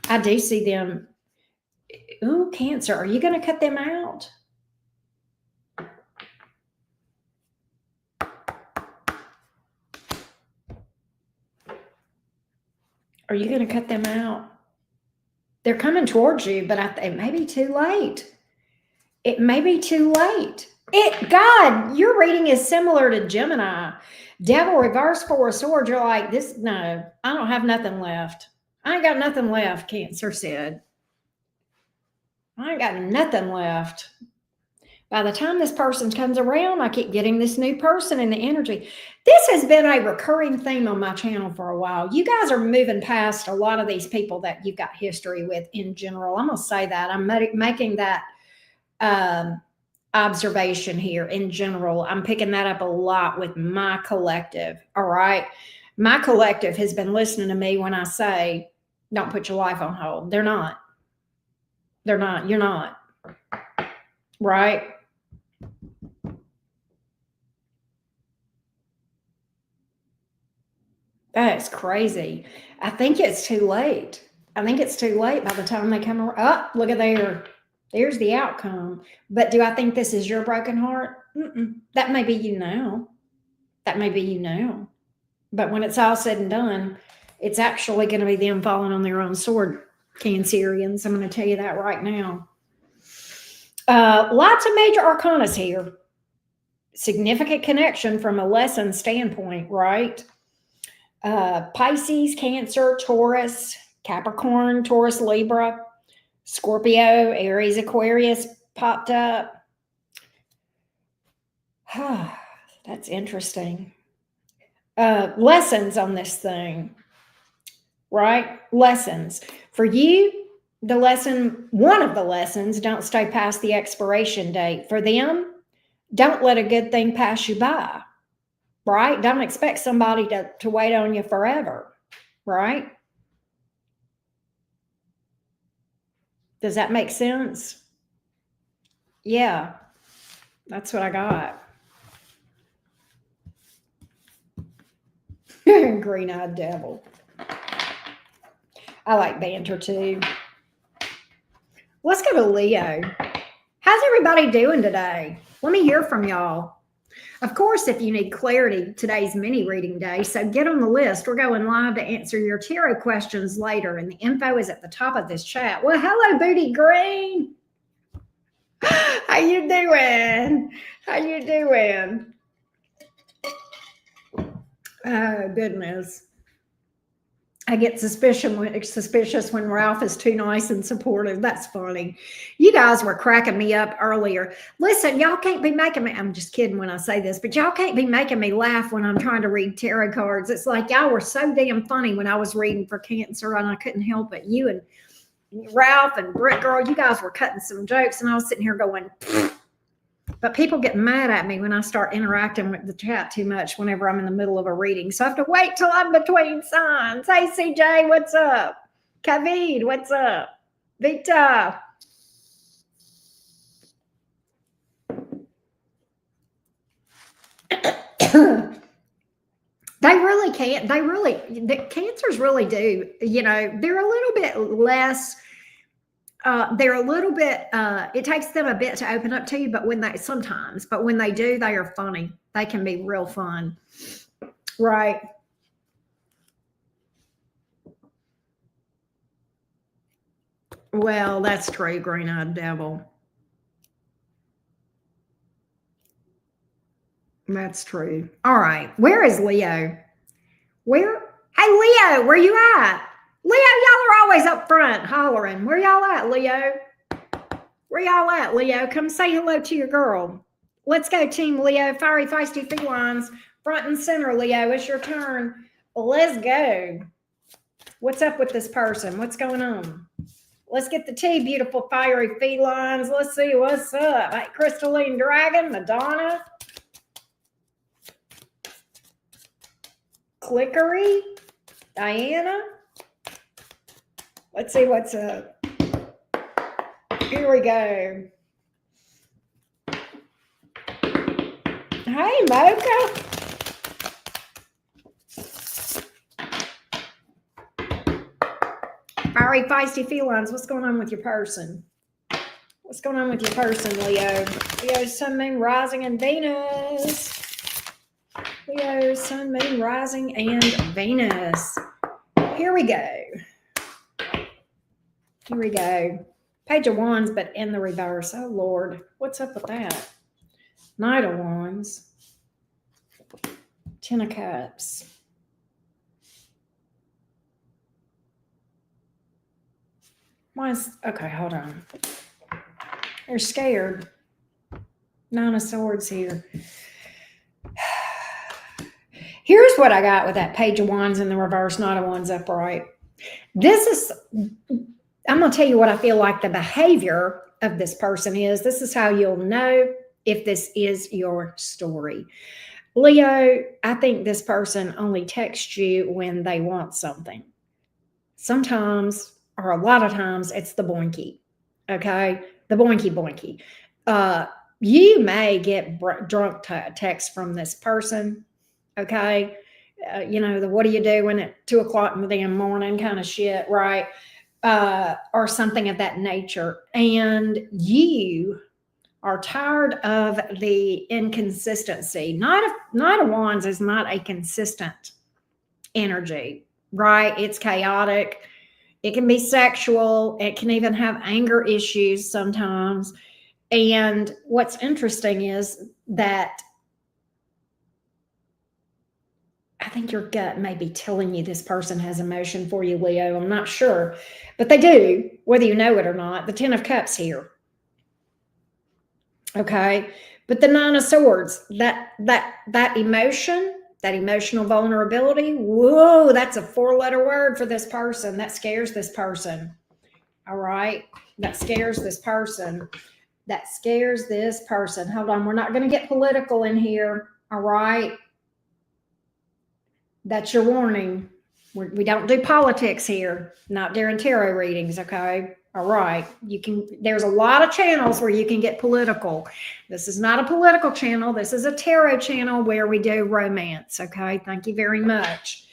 I do see them. Ooh, Cancer, are you going to cut them out? Are you going to cut them out? They're coming towards you, but it may be too late. It may be too late. God, your reading is similar to Gemini. Devil reverse 4 of swords. You're like, this, no, I don't have nothing left. I ain't got nothing left, Cancer said. I ain't got nothing left. By the time this person comes around, I keep getting this new person in the energy. This has been a recurring theme on my channel for a while. You guys are moving past a lot of these people that you've got history with in general. I'm going to say that. I'm making that observation here in general. I'm picking that up a lot with my collective. All right. My collective has been listening to me when I say, don't put your life on hold. They're not. They're not. You're not. Right? That's crazy. I think it's too late. I think it's too late by the time they come around. Oh, look at there. There's the outcome. But do I think this is your broken heart? That may be you now. That may be you now. But when it's all said and done, it's actually going to be them falling on their own sword, Cancerians. I'm going to tell you that right now. Lots of major arcanas here. Significant connection from a lesson standpoint, right? Pisces, Cancer, Taurus, Capricorn, Taurus, Libra, Scorpio, Aries, Aquarius popped up. That's interesting. Lessons on this thing, right? Lessons. For you, the lesson, one of the lessons, don't stay past the expiration date. For them, don't let a good thing pass you by, right? Don't expect somebody to wait on you forever, right? Does that make sense? Yeah, that's what I got. Green-eyed devil. I like banter too. Let's go to Leo. How's everybody doing today? Let me hear from y'all. Of course, if you need clarity, today's mini reading day, so get on the list. We're going live to answer your tarot questions later, and the info is at the top of this chat. Well, hello, Booty Green. How you doing? How you doing? Oh, goodness. I get suspicious when Ralph is too nice and supportive. That's funny. You guys were cracking me up earlier. Listen, y'all can't be making me, I'm just kidding when I say this, but y'all can't be making me laugh when I'm trying to read tarot cards. It's like y'all were so damn funny when I was reading for Cancer, and I couldn't help it. You and Ralph and Britt Girl, you guys were cutting some jokes, and I was sitting here going, but people get mad at me when I start interacting with the chat too much whenever I'm in the middle of a reading. So I have to wait till I'm between signs. Hey, CJ, what's up? Kavid, what's up? Vita. They really can't. The Cancers really do. You know, they're a little bit less. They're a little bit, it takes them a bit to open up to you, but when they do, they are funny. They can be real fun. Right. Well, that's true, green-eyed devil. That's true. All right. Where is Leo? Hey, Leo, where you at? Leo, y'all are always up front hollering. Where y'all at, Leo? Where y'all at, Leo? Come say hello to your girl. Let's go, Team Leo. Fiery, feisty felines. Front and center, Leo. It's your turn. Let's go. What's up with this person? What's going on? Let's get the tea, beautiful fiery felines. Let's see what's up. Hey, Crystalline Dragon, Madonna. Clickery, Diana. Let's see what's up. Here we go. Hey, Mocha. Fiery, feisty felines. What's going on with your person? What's going on with your person, Leo? Leo, Sun, Moon, Rising, and Venus. Leo, Sun, Moon, Rising, and Venus. here we go. Here we go. Page of Wands, but in the reverse. Oh, Lord. What's up with that? Knight of Wands. Ten of Cups. Why is... Okay, hold on. They're scared. Nine of Swords here. Here's what I got with that Page of Wands in the reverse, Knight of Wands upright. This is... I'm going to tell you what I feel like the behavior of this person is. This is how you'll know if this is your story. Leo, I think this person only texts you when they want something. Sometimes, or a lot of times, it's the boinky. Okay? The boinky boinky. You may get drunk text from this person. Okay? The what are you doing at 2 o'clock in the damn morning kind of shit, right? Or something of that nature. And you are tired of the inconsistency. Knight of Wands is not a consistent energy, right? It's chaotic. It can be sexual. It can even have anger issues sometimes. And what's interesting is that I think your gut may be telling you this person has emotion for you, Leo. I'm not sure, but they do, whether you know it or not. The Ten of Cups here. Okay. But the Nine of Swords, that emotion, that emotional vulnerability, whoa, that's a 4-letter word for this person. That scares this person. All right. That scares this person. That scares this person. Hold on. We're not going to get political in here. All right. That's your warning. We don't do politics here, not during tarot readings, okay? All right. There's a lot of channels where you can get political. This is not a political channel. This is a tarot channel where we do romance, okay? Thank you very much.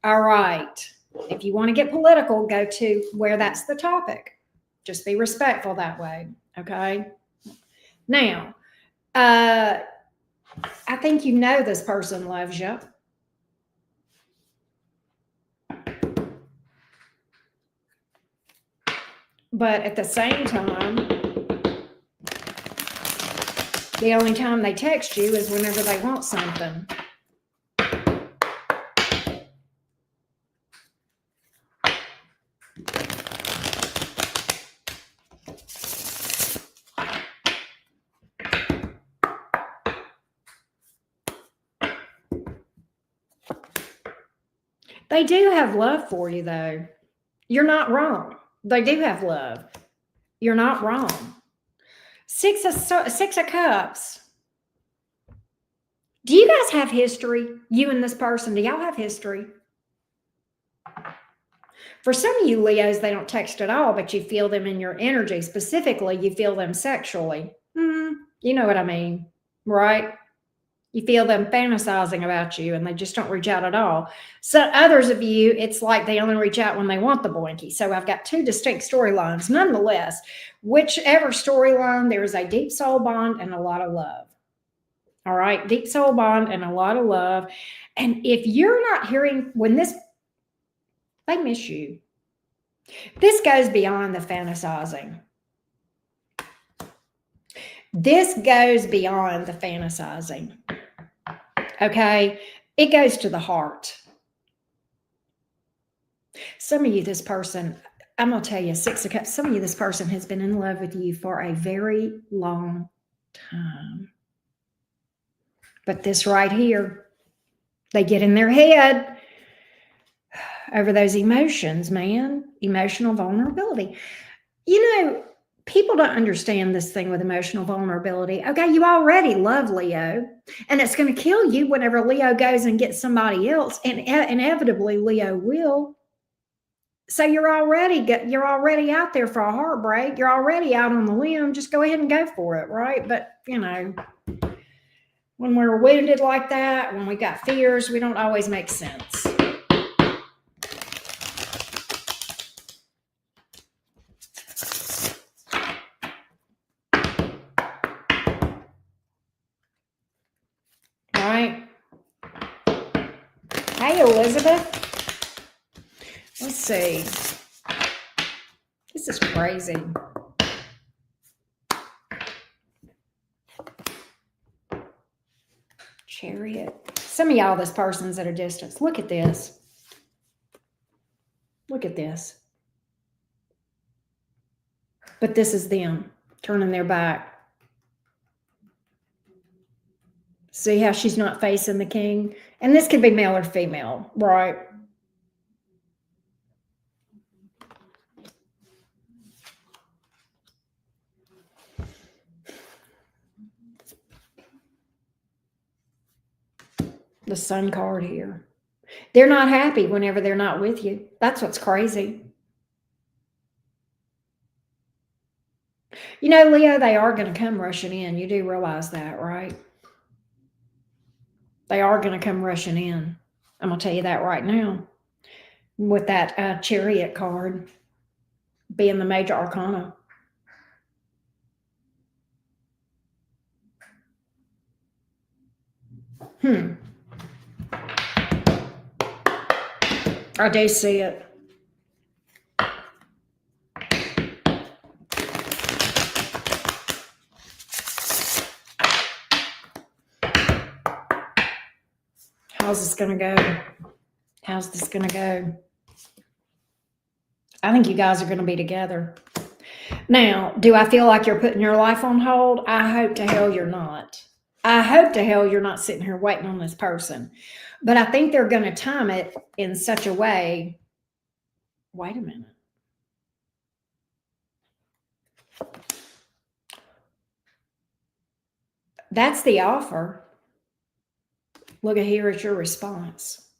All right. If you want to get political, go to where that's the topic. Just be respectful that way, okay? Now, I think this person loves you. But at the same time, the only time they text you is whenever they want something. They do have love for you, though. You're not wrong. They do have love. You're not wrong. Six of Cups. Do you guys have history? You and this person, do y'all have history? For some of you Leos, they don't text at all, but you feel them in your energy. Specifically, you feel them sexually. You know what I mean, right? You feel them fantasizing about you and they just don't reach out at all. So others of you, it's like they only reach out when they want the boinky. So I've got two distinct storylines. Nonetheless, whichever storyline, there is a deep soul bond and a lot of love. All right, deep soul bond and a lot of love. And if you're not hearing they miss you. This goes beyond the fantasizing. This goes beyond the fantasizing. Okay? It goes to the heart. Some of you, this person, I'm going to tell you, Six of Cups, some of you, this person has been in love with you for a very long time. But this right here, they get in their head over those emotions, man. Emotional vulnerability. People don't understand this thing with emotional vulnerability. Okay, you already love Leo, and it's going to kill you whenever Leo goes and gets somebody else, and inevitably Leo will. So you're already out there for a heartbreak. You're already out on the limb. Just go ahead and go for it, right? But, when we're wounded like that, when we got fears, we don't always make sense. Right? Hey, Elizabeth. Let's see. This is crazy. Chariot. Some of y'all, this person's at a distance. Look at this. Look at this. But this is them turning their back. See how she's not facing the king? And this could be male or female, right? The Sun card here. They're not happy whenever they're not with you. That's what's crazy. You know, Leo, they are going to come rushing in. You do realize that, right? They are going to come rushing in. I'm going to tell you that right now. With that Chariot card being the major arcana. I do see it. How's this going to go? How's this going to go? I think you guys are going to be together. Now, do I feel like you're putting your life on hold? I hope to hell you're not. I hope to hell you're not sitting here waiting on this person. But I think they're going to time it in such a way. Wait a minute. That's the offer. Look at here at your response.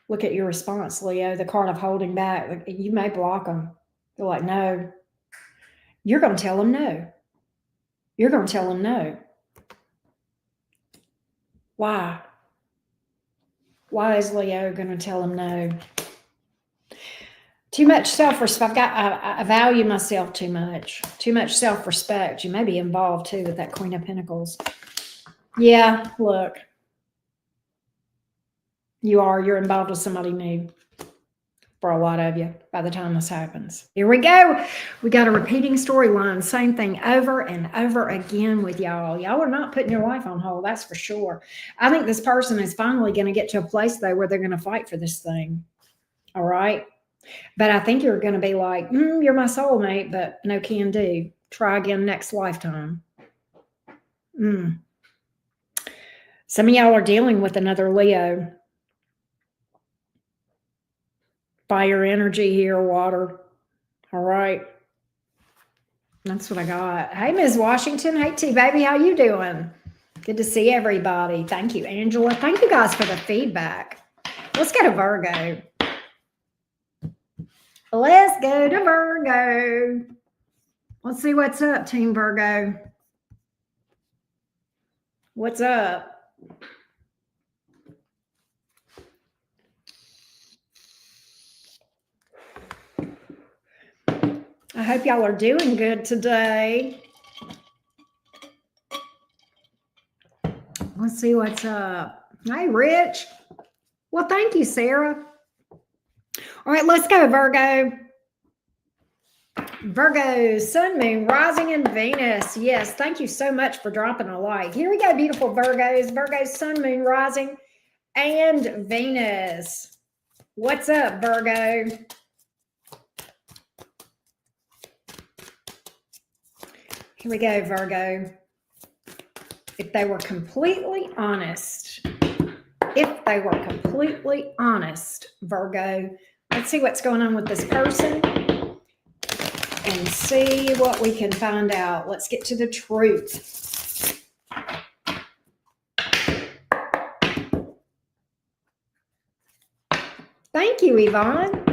Look at your response, Leo. The card of holding back. You may block them. They're like, no. You're going to tell them no. You're going to tell them no. Why? Why is Leo going to tell them no? Too much self-respect. I value myself too much. Too much self-respect. You may be involved too with that Queen of Pentacles. Yeah, look. You're involved with somebody new for a lot of you by the time this happens. Here we go. We got a repeating storyline. Same thing over and over again with y'all. Y'all are not putting your life on hold, that's for sure. I think this person is finally going to get to a place, though, where they're going to fight for this thing. All right? But I think you're going to be like, you're my soulmate, but no can do. Try again next lifetime. Some of y'all are dealing with another Leo. Fire energy here, water. All right. That's what I got. Hey, Ms. Washington. Hey, T-Baby. How you doing? Good to see everybody. Thank you, Angela. Thank you guys for the feedback. Let's go to Virgo. Let's go to Virgo. Let's see what's up, Team Virgo. What's up? I hope y'all are doing good today. Let's see what's up. Hey, Rich. Well, thank you, Sarah. All right, let's go, Virgo. Virgo, Sun, Moon, Rising, and Venus. Yes, thank you so much for dropping a like. Here we go, beautiful Virgos. Virgo, Sun, Moon, Rising, and Venus. What's up, Virgo? Here we go, Virgo. If they were completely honest, Virgo, let's see what's going on with this person and see what we can find out. Let's get to the truth. Thank you, Yvonne.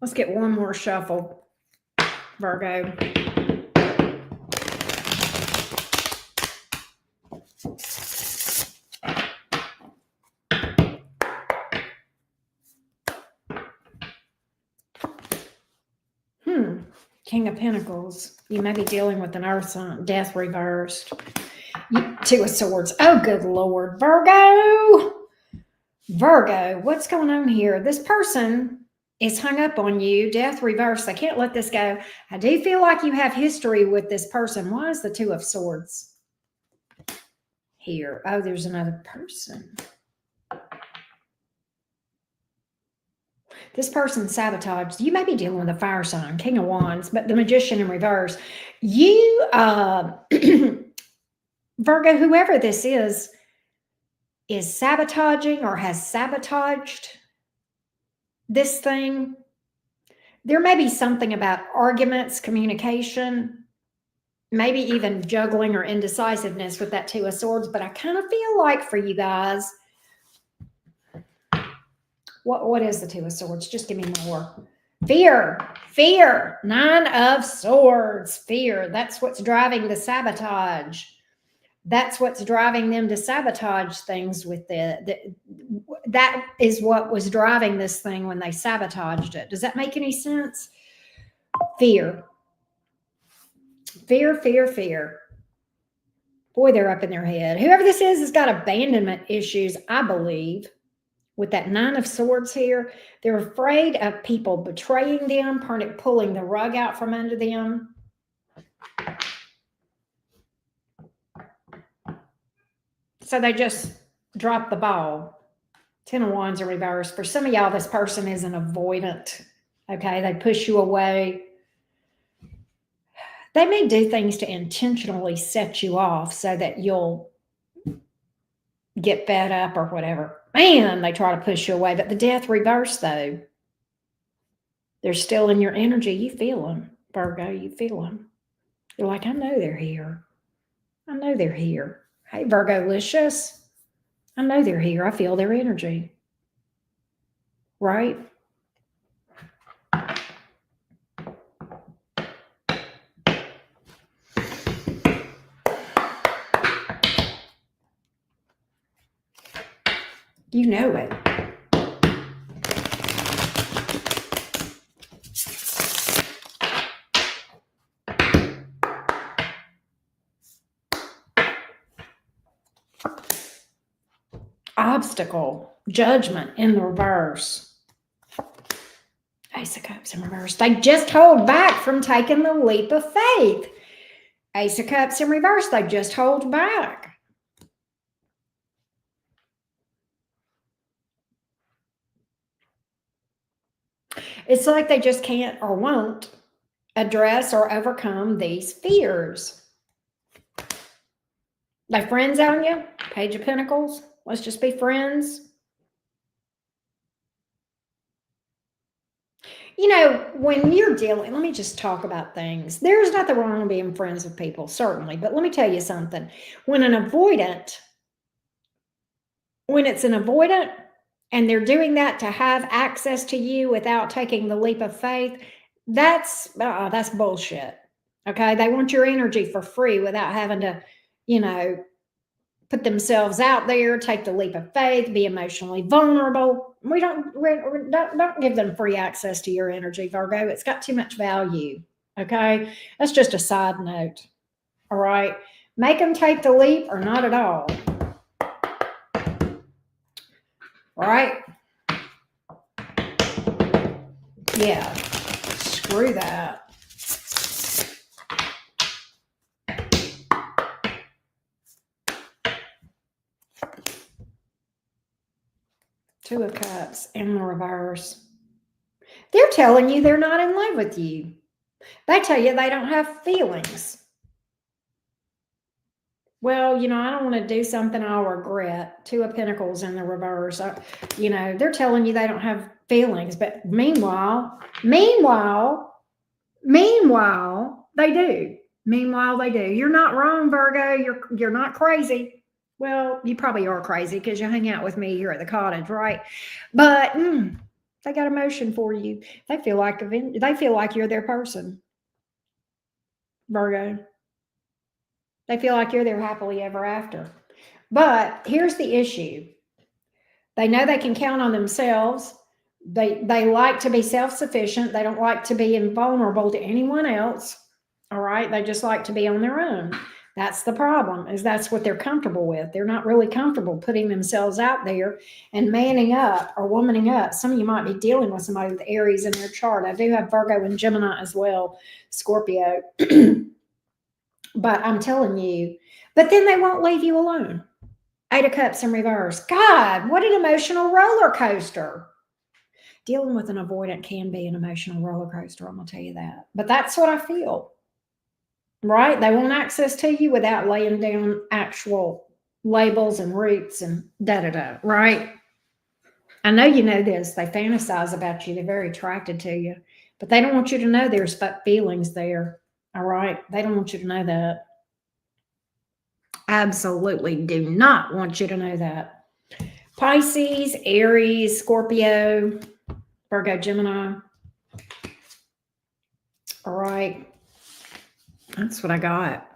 Let's get one more shuffle, Virgo. King of Pentacles. You may be dealing with an earth sign, death reversed. Two of Swords. Oh, good Lord. Virgo, what's going on here? This person is hung up on you, death reversed. They can't let this go. I do feel like you have history with this person. Why is the Two of Swords here? Oh, there's another person. This person sabotaged. You may be dealing with a fire sign, King of Wands, but the Magician in reverse. You, Virgo, whoever this is sabotaging or has sabotaged this thing. There may be something about arguments, communication, maybe even juggling or indecisiveness with that Two of Swords, but I kind of feel like for you guys, what is the Two of Swords? Just give me more. Fear. Nine of Swords. Fear. That's what's driving the sabotage. That's what's driving them to sabotage things with that is what was driving this thing when they sabotaged it. Does that make any sense? Fear. Boy, they're up in their head. Whoever this is has got abandonment issues, I believe. With that Nine of Swords here, they're afraid of people betraying them, pulling the rug out from under them. So they just drop the ball. Ten of Wands in reverse. For some of y'all, this person is an avoidant. Okay, they push you away. They may do things to intentionally set you off so that you'll get fed up or whatever. Man, they try to push you away. But the death reverse, though, they're still in your energy. You feel them, Virgo. You feel them. You're like, I know they're here. I know they're here. Hey, Virgo-licious. I know they're here. I feel their energy. Right? You know it. Obstacle, Judgment in the reverse. Ace of Cups in reverse. They just hold back from taking the leap of faith. Ace of Cups in reverse. They just hold back. It's like they just can't or won't address or overcome these fears. They friends on you? Page of Pentacles. Let's just be friends. You know, when you're dealing, let me just talk about things. There's nothing wrong with being friends with people, certainly. But let me tell you something. When it's an avoidant and they're doing that to have access to you without taking the leap of faith, that's bullshit. Okay? They want your energy for free without having to, put themselves out there, take the leap of faith, be emotionally vulnerable. We don't give them free access to your energy, Virgo. It's got too much value. Okay? That's just a side note. All right? Make them take the leap or not at all. All right? Yeah. Screw that. Two of Cups in the reverse. They're telling you they're not in love with you. They tell you they don't have feelings. Well, I don't want to do something I'll regret. Two of Pentacles in the reverse. They're telling you they don't have feelings. But meanwhile, they do. Meanwhile, they do. You're not wrong, Virgo. You're not crazy. Well, you probably are crazy because you hang out with me here at the cottage, right? But they got emotion for you. They feel like you're their person, Virgo. They feel like you're their happily ever after. But here's the issue. They know they can count on themselves. They like to be self-sufficient. They don't like to be invulnerable to anyone else. All right. They just like to be on their own. That's the problem, is that's what they're comfortable with. They're not really comfortable putting themselves out there and manning up or womaning up. Some of you might be dealing with somebody with Aries in their chart. I do have Virgo and Gemini as well, Scorpio. But I'm telling you, but then they won't leave you alone. 8 of Cups in reverse. God, what an emotional roller coaster. Dealing with an avoidant can be an emotional roller coaster, I'm going to tell you that. But that's what I feel. Right? They want access to you without laying down actual labels and roots and da-da-da, right? I know you know this. They fantasize about you. They're very attracted to you. But they don't want you to know there's feelings there, all right? They don't want you to know that. Absolutely do not want you to know that. Pisces, Aries, Scorpio, Virgo, Gemini. All right. That's what I got.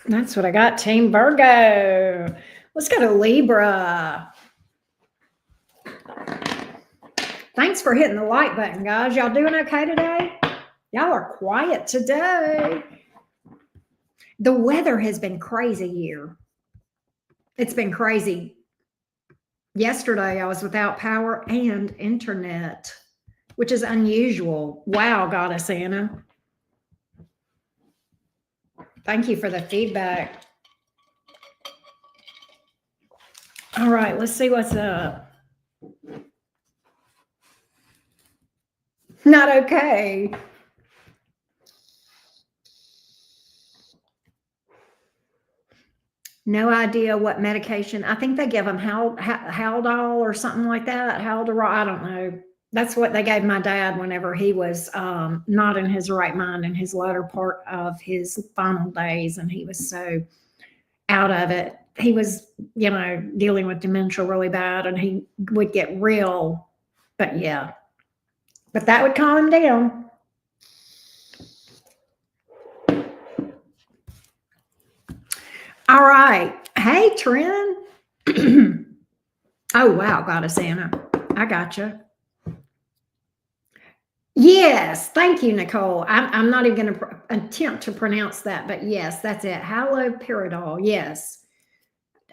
That's what I got, Team Virgo. Let's go to Libra. Thanks for hitting the like button, guys. Y'all doing okay today? Y'all are quiet today. The weather has been crazy here. It's been crazy. Yesterday, I was without power and internet, which is unusual. Wow, Goddess Anna. Thank you for the feedback. All right, let's see what's up. Not okay. No idea what medication. I think they give them Haldol or something like that. Haldol, I don't know. That's what they gave my dad whenever he was not in his right mind in his latter part of his final days, and he was so out of it. He was, dealing with dementia really bad, and he would get real, but yeah. But that would calm him down. All right. Hey, Trin. Oh, wow, Goddess Anna. I gotcha. Yes. Thank you, Nicole. I'm not even going to attempt to pronounce that, but yes, that's it. Haloperidol. Yes.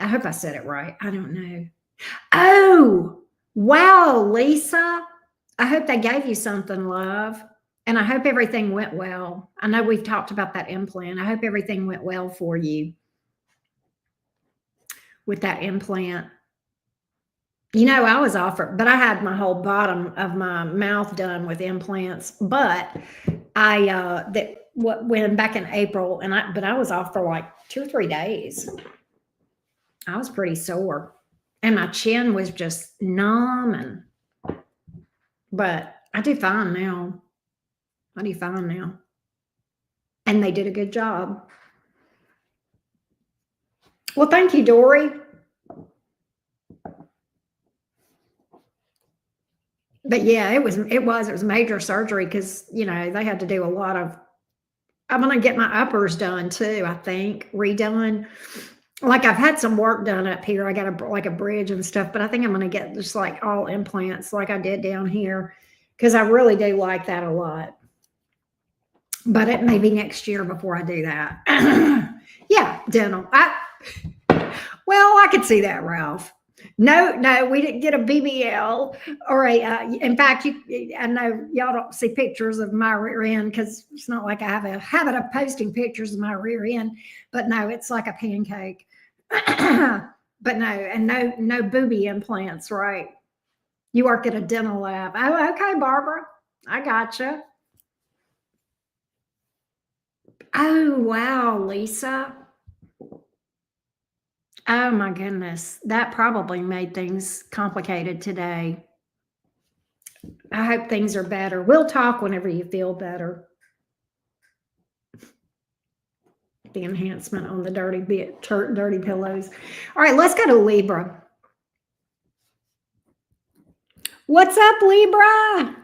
I hope I said it right. I don't know. Oh, wow, Lisa. I hope they gave you something, love. And I hope everything went well. I know we've talked about that implant. I hope everything went well for you with that implant. I was offered, but I had my whole bottom of my mouth done with implants. But I went back in April, but I was off for like 2 or 3 days. I was pretty sore, and my chin was just numb. But I do fine now. And they did a good job. Well, thank you, Dory. But yeah, it was major surgery because, they had to do a lot of, I'm going to get my uppers done too, I think, redone. Like I've had some work done up here. I got a bridge and stuff, but I think I'm going to get just like all implants like I did down here because I really do like that a lot. But it may be next year before I do that. Yeah, dental. Well, I could see that, Ralph. No, we didn't get a BBL or in fact, I know y'all don't see pictures of my rear end because it's not like I have a habit of posting pictures of my rear end, but no, it's like a pancake. But no booby implants, right? You work at a dental lab. Oh, okay, Barbara. I gotcha. Oh, wow, Lisa. Oh my goodness. That probably made things complicated today. I hope things are better. We'll talk whenever you feel better. The enhancement on the dirty pillows. All right, let's go to Libra. What's up, Libra?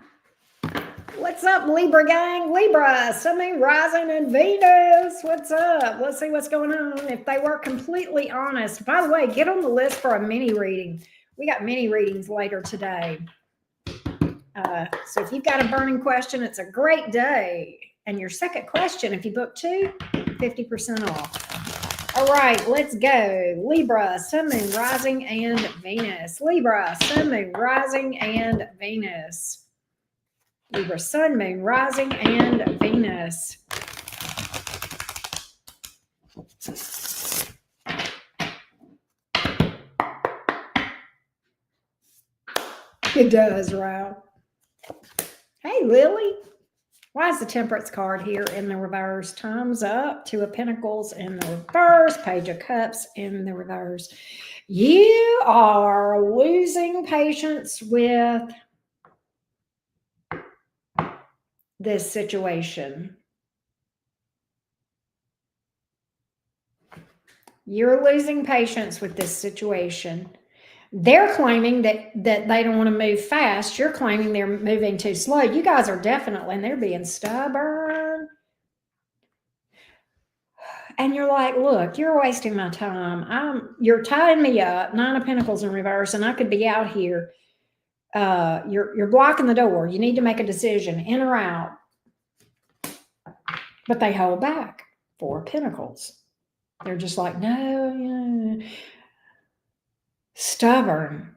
What's up, Libra gang? Libra, Sun, Rising, and Venus. What's up? Let's see what's going on. If they were completely honest. By the way, get on the list for a mini reading. We got mini readings later today. So if you've got a burning question, it's a great day. And your second question, if you book 2, 50% off. All right, let's go. Libra, Sun, Moon, Rising, and Venus. Libra, Sun, Moon, Rising, and Venus. Libra, Sun, Moon, Rising, and Venus. It does, right? Hey, Lily. Why is the Temperance card here in the reverse? Time's up. 2 of Pentacles in the reverse. Page of Cups in the reverse. You are losing patience with this situation. You're losing patience with this situation. They're claiming that they don't want to move fast. You're claiming they're moving too slow. You guys are definitely, and they're being stubborn. And you're like, look, you're wasting my time. You're tying me up, 9 of Pentacles in reverse, and I could be out here. You're blocking the door. You need to make a decision, in or out. But they hold back. 4 of Pentacles. They're just like, no. Stubborn.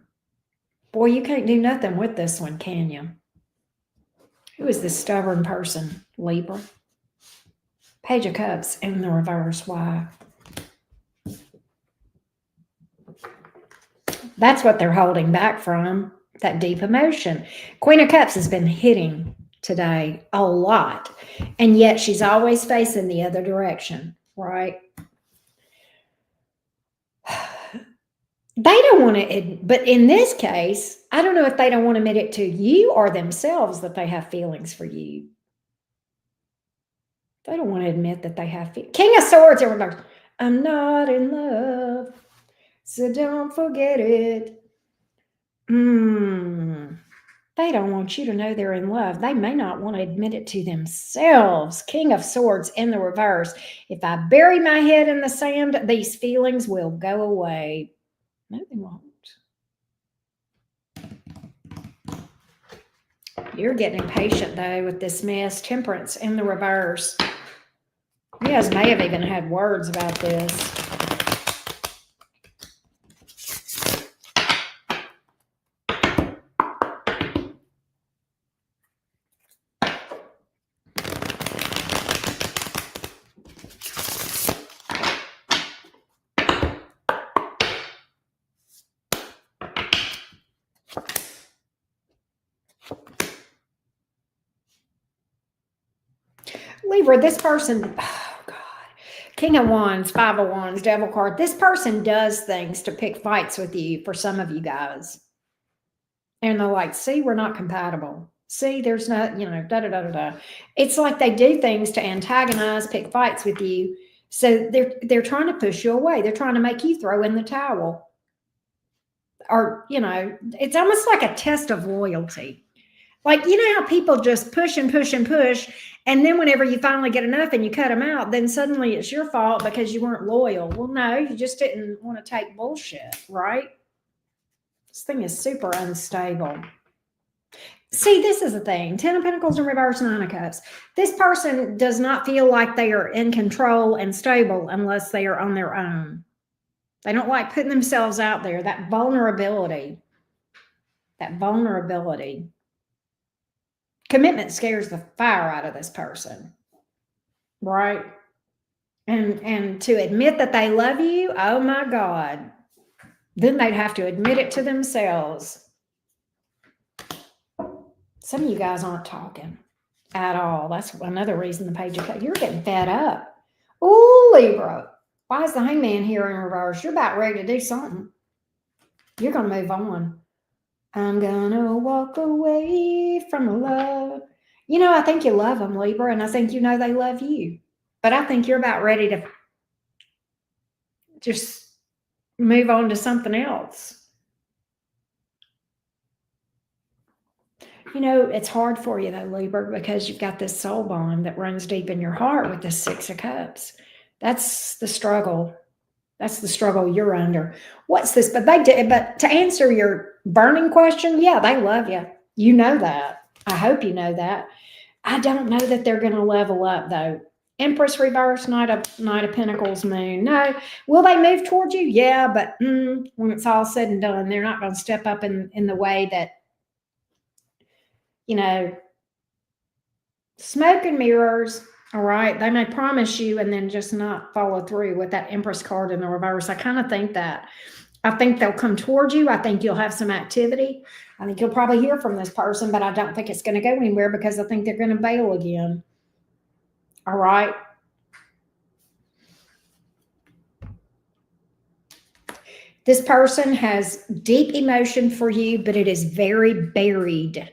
Boy, you can't do nothing with this one, can you? Who is this stubborn person? Libra. Page of Cups in the reverse. Why? That's what they're holding back from, that deep emotion. Queen of Cups has been hitting today a lot, and yet she's always facing the other direction, right? They don't want to, but in this case, I don't know if they don't want to admit it to you or themselves that they have feelings for you. They don't want to admit that they have feelings. King of Swords, everybody. I'm not in love, so don't forget it. They don't want you to know they're in love. They may not want to admit it to themselves. King of Swords in the reverse. If I bury my head in the sand, these feelings will go away. No, they won't. You're getting impatient, though, with this mess. Temperance in the reverse. You guys may have even had words about this. Libra, this person, oh God, King of Wands, 5 of Wands, Devil card. This person does things to pick fights with you for some of you guys. And they're like, see, we're not compatible. See, there's not, da-da-da-da-da. It's like they do things to antagonize, pick fights with you. So they're trying to push you away. They're trying to make you throw in the towel. Or, it's almost like a test of loyalty. Like, how people just push and push and push. And then whenever you finally get enough and you cut them out, then suddenly it's your fault because you weren't loyal. Well, no, you just didn't want to take bullshit, right? This thing is super unstable. See, this is the thing. 10 of Pentacles in reverse, 9 of Cups. This person does not feel like they are in control and stable unless they are on their own. They don't like putting themselves out there. That vulnerability. Commitment scares the fire out of this person, right? And to admit that they love you, oh my God, then they'd have to admit it to themselves. Some of you guys aren't talking at all. That's another reason the Page of Cups. You're getting fed up. Ooh, Libra. Why is the Hangman here in reverse? You're about ready to do something. You're going to move on. I'm gonna walk away from love. I think you love them, Libra, and I think they love you. But I think you're about ready to just move on to something else. It's hard for you, though, Libra, because you've got this soul bond that runs deep in your heart with the 6 of Cups. That's the struggle. That's the struggle you're under. What's this? But to answer your burning question, yeah, they love you. You know that. I hope you know that. I don't know that they're going to level up though. Empress reverse, Knight of Pentacles, Moon. No, will they move towards you? Yeah, but when it's all said and done, they're not going to step up in the way that, you know, smoke and mirrors. All right, they may promise you and then just not follow through with that Empress card in the reverse. I kind of think that. I think they'll come towards you. I think you'll have some activity. I think you'll probably hear from this person, but I don't think it's going to go anywhere because I think they're going to bail again. All right. This person has deep emotion for you, but it is very buried.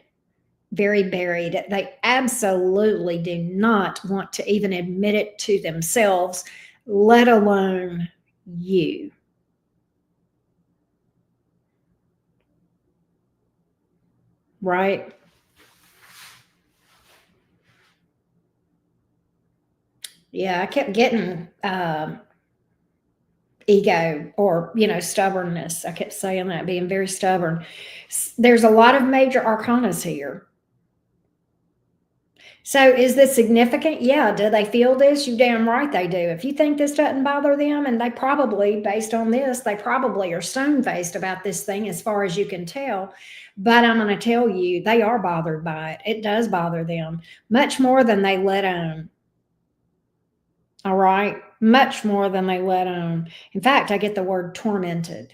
Very buried. They absolutely do not want to even admit it to themselves, let alone you. Right? Yeah, I kept getting ego or, stubbornness. I kept saying that, being very stubborn. There's a lot of major arcanas here. So is this significant? Yeah. Do they feel this? You damn right they do. If you think this doesn't bother them, and they probably, based on this, they probably are stone-faced about this thing as far as you can tell. But I'm going to tell you, they are bothered by it. It does bother them much more than they let on. All right. Much more than they let on. In fact, I get the word tormented.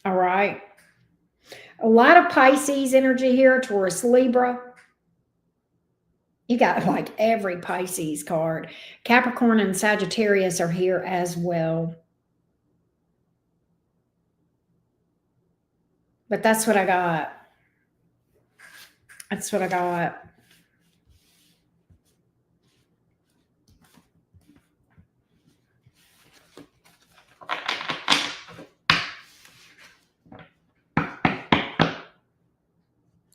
All right. A lot of Pisces energy here, Taurus, Libra. You got like every Pisces card. Capricorn and Sagittarius are here as well. But that's what I got. That's what I got.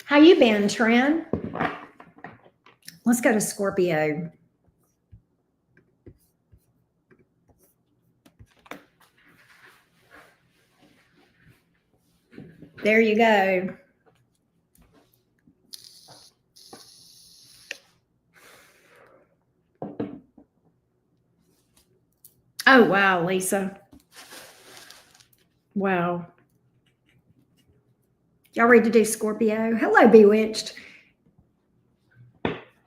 How you been, Trent? Let's go to Scorpio. There you go. Oh, wow, Lisa. Wow. Y'all ready to do Scorpio? Hello, Bewitched.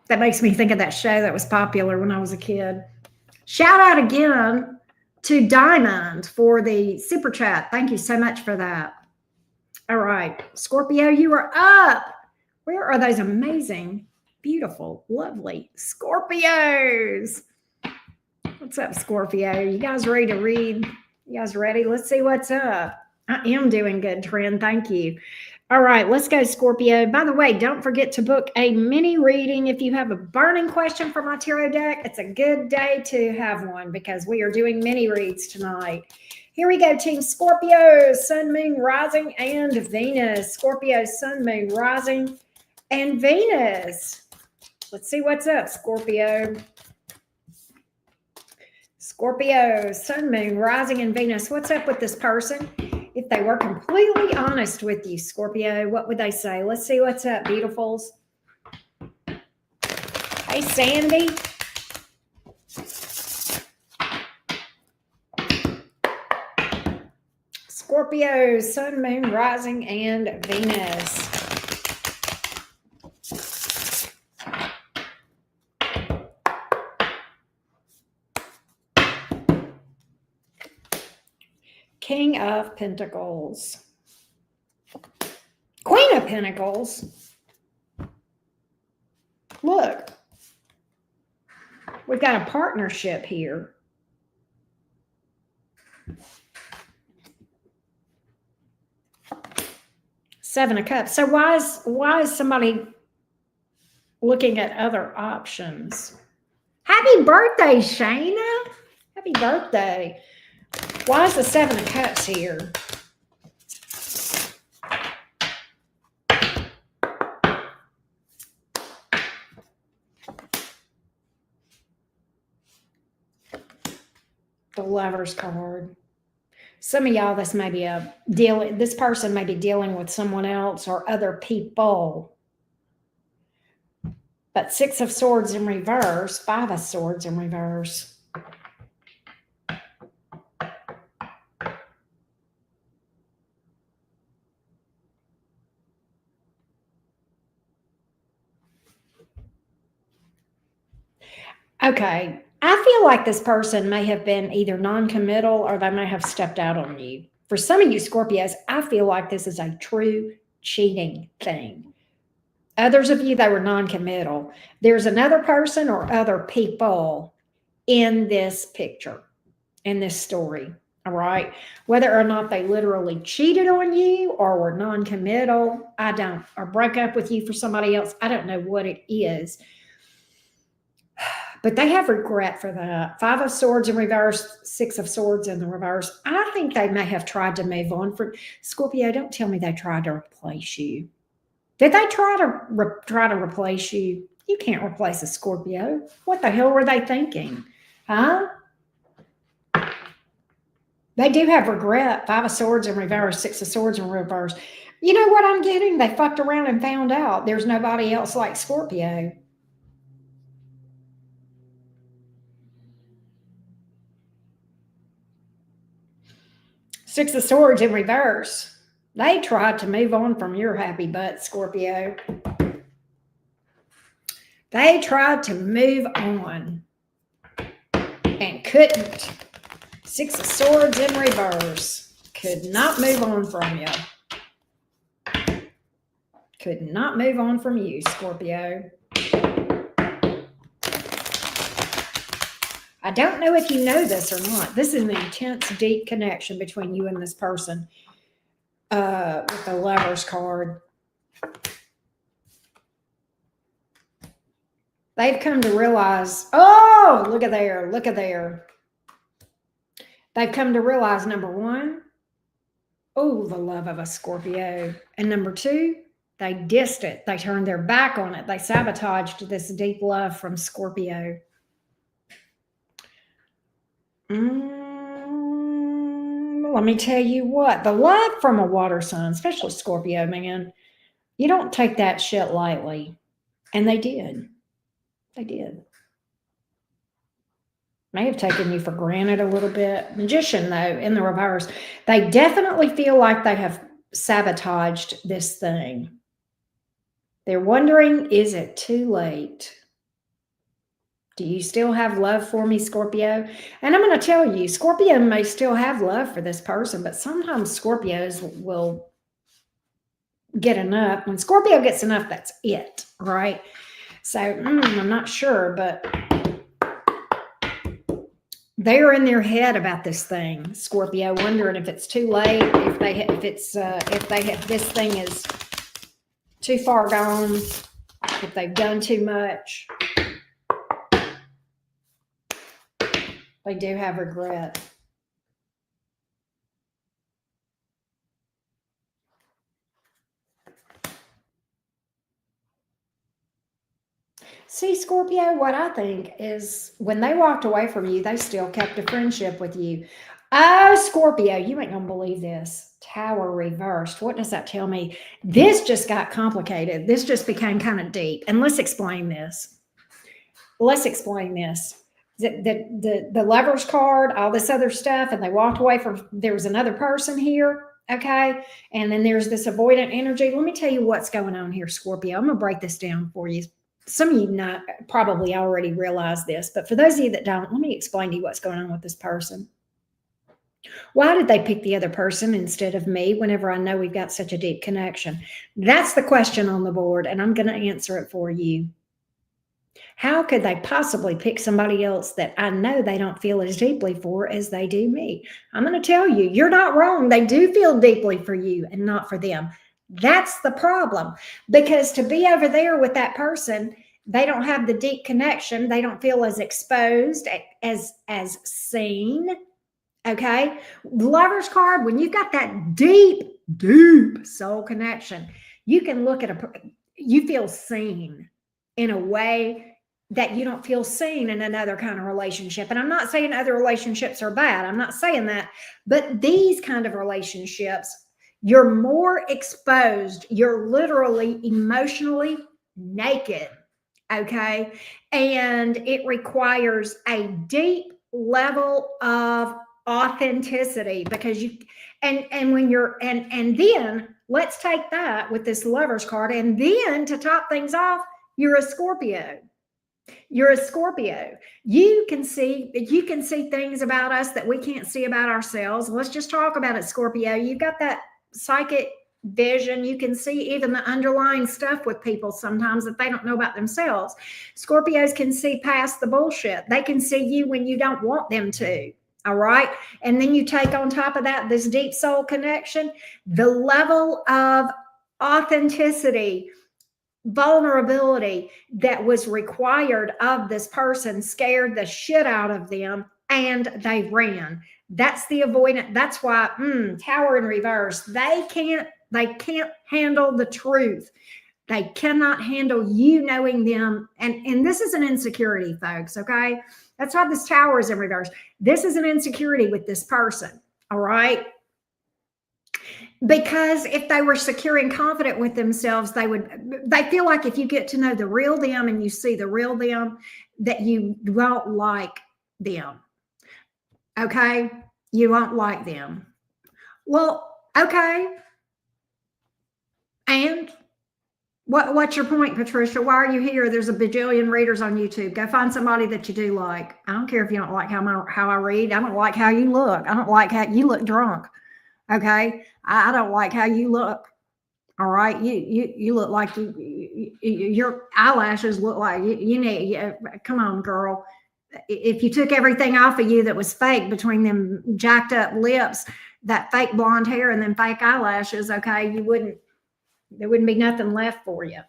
That makes me think of that show that was popular when I was a kid. Shout out again to Diamond for the super chat. Thank you so much for that. All right, Scorpio, you are up. Where are those amazing, beautiful, lovely Scorpios? What's up, Scorpio? You guys ready to read? You guys ready? Let's see what's up. I am doing good, Trend. Thank you. All right, let's go, Scorpio. By the way, don't forget to book a mini reading. If you have a burning question for my tarot deck, it's a good day to have one because we are doing mini reads tonight. Here we go, Team Scorpio, Sun, Moon, Rising, and Venus. Scorpio, Sun, Moon, Rising, and Venus. Let's see what's up, Scorpio. Scorpio, Sun, Moon, Rising, and Venus. What's up with this person? If they were completely honest with you, Scorpio, what would they say? Let's see what's up, beautifuls. Hey, Sandy. Scorpio, Sun, Moon, Rising, and Venus. King of Pentacles. Queen of Pentacles. Look. We've got a partnership here. Seven of Cups. So why is somebody looking at other options? Happy birthday, Shayna. Happy birthday. Why is the Seven of Cups here? The Lover's card. Some of y'all, this may be this person may be dealing with someone else or other people. But Six of Swords in reverse, Five of Swords in reverse. Okay, I feel like this person may have been either non-committal or they may have stepped out on you. For some of you Scorpios, I feel like this is a true cheating thing. Others of you, they were non-committal. There's another person or other people in this picture, in this story, all right? Whether or not they literally cheated on you or were non-committal, or broke up with you for somebody else, I don't know what it is. But they have regret for that. Five of Swords in reverse, Six of Swords in the reverse. I think they may have tried to move on from Scorpio. Don't tell me they tried to replace you. Did they try to replace you? You can't replace a Scorpio. What the hell were they thinking? Huh? They do have regret. Five of Swords in reverse, Six of Swords in reverse. You know what I'm getting? They fucked around and found out there's nobody else like Scorpio. Six of Swords in reverse. They tried to move on from your happy butt, Scorpio. They tried to move on and couldn't. Six of Swords in reverse. Could not move on from you. Could not move on from you, Scorpio. I don't know if you know this or not. This is an intense, deep connection between you and this person with the Lovers card. They've come to realize, oh, look at there, look at there. They've come to realize, number one, oh, the love of a Scorpio. And number two, they dissed it. They turned their back on it. They sabotaged this deep love from Scorpio. Let me tell you what, the love from a water sign, especially Scorpio, man, you don't take that shit lightly. And they did. They did. May have taken you for granted a little bit. Magician, though, in the reverse, they definitely feel like they have sabotaged this thing. They're wondering, is it too late? Do you still have love for me, Scorpio? And I'm going to tell you, Scorpio may still have love for this person, but sometimes Scorpios will get enough. When Scorpio gets enough, that's it, right? So I'm not sure, but they're in their head about this thing, Scorpio, wondering if it's too late, if this thing is too far gone, if they've done too much. They do have regret. See, Scorpio, what I think is when they walked away from you, they still kept a friendship with you. Oh, Scorpio, you ain't going to believe this. Tower reversed. What does that tell me? This just got complicated. This just became kind of deep. And let's explain this. Let's explain this. The Lovers card, all this other stuff, and they walked away from, there was another person here, okay? And then there's this avoidant energy. Let me tell you what's going on here, Scorpio. I'm going to break this down for you. Some of you probably already realize this, but for those of you that don't, let me explain to you what's going on with this person. Why did they pick the other person instead of me whenever I know we've got such a deep connection? That's the question on the board, and I'm going to answer it for you. How could they possibly pick somebody else that I know they don't feel as deeply for as they do me? I'm going to tell you, you're not wrong. They do feel deeply for you and not for them. That's the problem, because to be over there with that person, they don't have the deep connection. They don't feel as exposed, as seen. Okay. Lover's card, when you've got that deep soul connection, you can look at you feel seen in a way that you don't feel seen in another kind of relationship. And I'm not saying other relationships are bad. I'm not saying that. But these kind of relationships, you're more exposed. You're literally emotionally naked. Okay. And it requires a deep level of authenticity because and when you're and then let's take that with this Lover's card, and then to top things off, you're a Scorpio. You're a Scorpio. You can see things about us that we can't see about ourselves. Let's just talk about it, Scorpio. You've got that psychic vision. You can see even the underlying stuff with people sometimes that they don't know about themselves. Scorpios can see past the bullshit. They can see you when you don't want them to. All right. And then you take on top of that this deep soul connection, the level of authenticity, vulnerability that was required of this person scared the shit out of them and they ran. That's the avoidant. That's why Tower in reverse. They can't handle the truth. They cannot handle you knowing them. And this is an insecurity, folks. Okay. That's why this Tower is in reverse. This is an insecurity with this person. All right. Because if they were secure and confident with themselves, they feel like if you get to know the real them and you see the real them, that you won't like them. Okay. You won't like them. Well, okay. And what's your point, Patricia? Why are you here? There's a bajillion readers on YouTube. Go find somebody that you do like. I don't care if you don't like how I read. I don't like how you look. I don't like how you look drunk. Okay. I don't like how you look. All right. You look like your eyelashes look like you need. Come on, girl. If you took everything off of you that was fake between them jacked up lips, that fake blonde hair and then fake eyelashes, okay, there wouldn't be nothing left for you.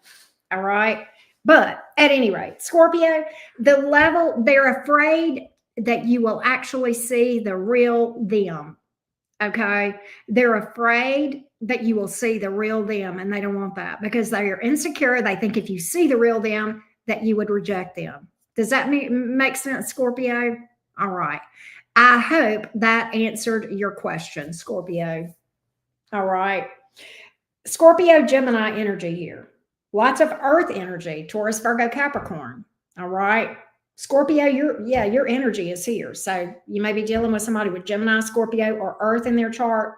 All right. But at any rate, Scorpio, they're afraid that you will actually see the real them. Okay. They're afraid that you will see the real them, and they don't want that because they are insecure. They think if you see the real them, that you would reject them. Does that make sense, Scorpio? All right. I hope that answered your question, Scorpio. All right. Scorpio, Gemini energy here. Lots of earth energy, Taurus, Virgo, Capricorn. All right. Scorpio, your energy is here. So you may be dealing with somebody with Gemini, Scorpio, or earth in their chart,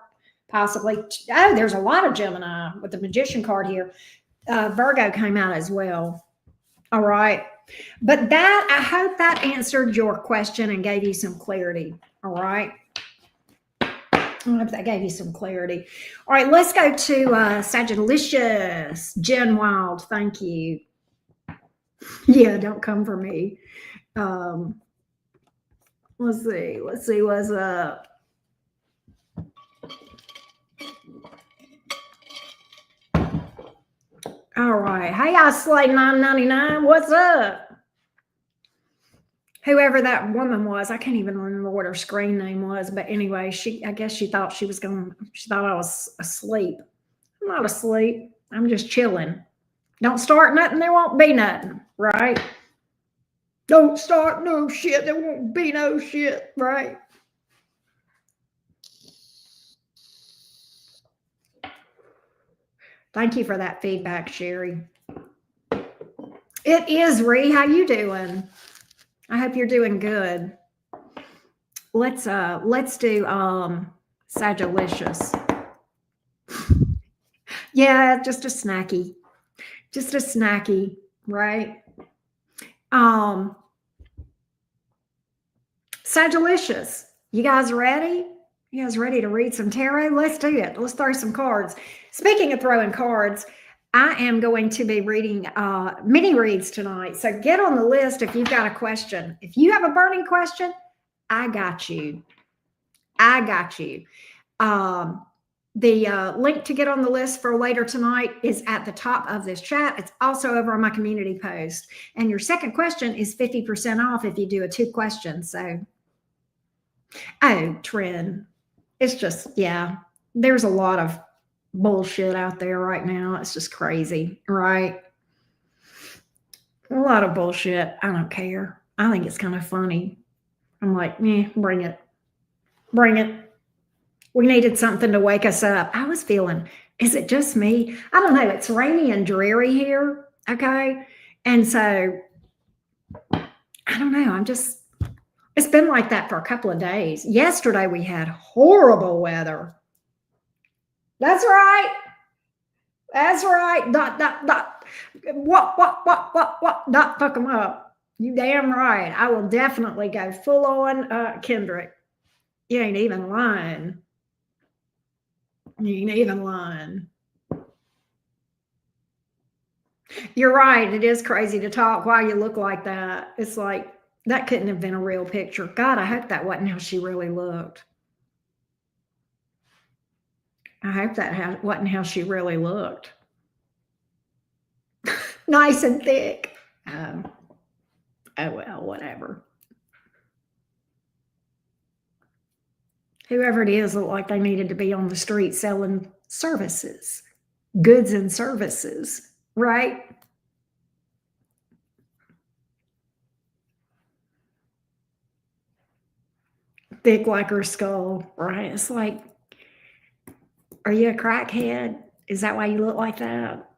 possibly. Oh, there's a lot of Gemini with the Magician card here. Virgo came out as well. All right. But I hope that answered your question and gave you some clarity. All right. I hope that gave you some clarity. All right, let's go to Sagittarius. Jen Wild, thank you. Yeah, don't come for me. Let's see what's up. All right. Hey, I Slay 999. What's up? Whoever that woman was, I can't even remember what her screen name was, but anyway, I guess she thought she thought I was asleep. I'm not asleep. I'm just chilling. Don't start nothing, there won't be nothing, right? Don't start no shit, there won't be no shit, right? Thank you for that feedback, Sherry. It is, Ree. How you doing? I hope you're doing good. Let's do Sagittarius. Yeah, just a snacky, right? Sagittarius, you guys ready? You guys ready to read some tarot? Let's do it. Let's throw some cards. Speaking of throwing cards, I am going to be reading mini reads tonight. So get on the list if you've got a question. If you have a burning question, I got you. The link to get on the list for later tonight is at the top of this chat. It's also over on my community post. And your second question is 50% off if you do a 2 questions. So, Trin, it's just, yeah, there's a lot of bullshit out there right now. It's just crazy, right? A lot of bullshit. I don't care. I think it's kind of funny. I'm like, bring it. Bring it. We needed something to wake us up. I was feeling, is it just me? I don't know. It's rainy and dreary here. Okay. And so I don't know. It's been like that for a couple of days. Yesterday we had horrible weather. That's right. That's right. What? Not fuck them up. You damn right. I will definitely go full on Kendrick. You ain't even lying. You ain't even lying. You're right. It is crazy to talk while you look like that. It's like, that couldn't have been a real picture. God, I hope that wasn't how she really looked. I hope that wasn't how she really looked. Nice and thick. Oh, well, whatever. Whoever it is looked like they needed to be on the street selling services, goods and services, right? Thick like her skull, right? It's like, are you a crackhead? Is that why you look like that?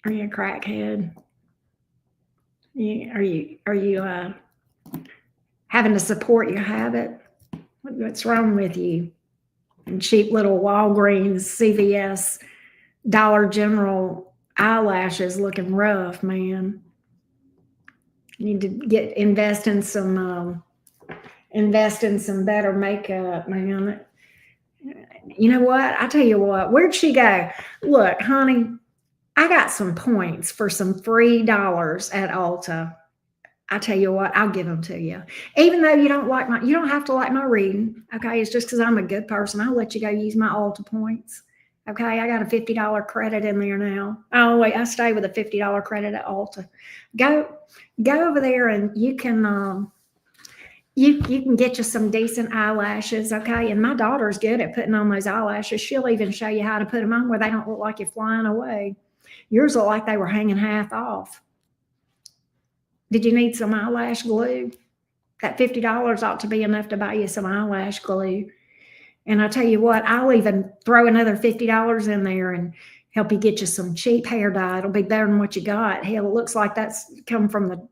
Are you a crackhead? Are you having to support your habit? What's wrong with you? And cheap little Walgreens, CVS, Dollar General eyelashes looking rough, man. You need to invest in some better makeup, man. You know what? I tell you what, where'd she go? Look, honey, I got some points for some free dollars at Ulta. I tell you what, I'll give them to you. Even though you don't have to like my reading. Okay. It's just because I'm a good person. I'll let you go use my Ulta points. Okay. I got a $50 credit in there now. Oh, wait, I stay with a $50 credit at Ulta. Go over there and you can, you can get you some decent eyelashes. Okay. And my daughter's good at putting on those eyelashes. She'll even show you how to put them on where they don't look like you're flying away. Yours look like they were hanging half off. Did you need some eyelash glue? That $50 ought to be enough to buy you some eyelash glue. And I tell you what, I'll even throw another $50 in there and help you get you some cheap hair dye. It'll be better than what you got. Hell, it looks like that's come from the...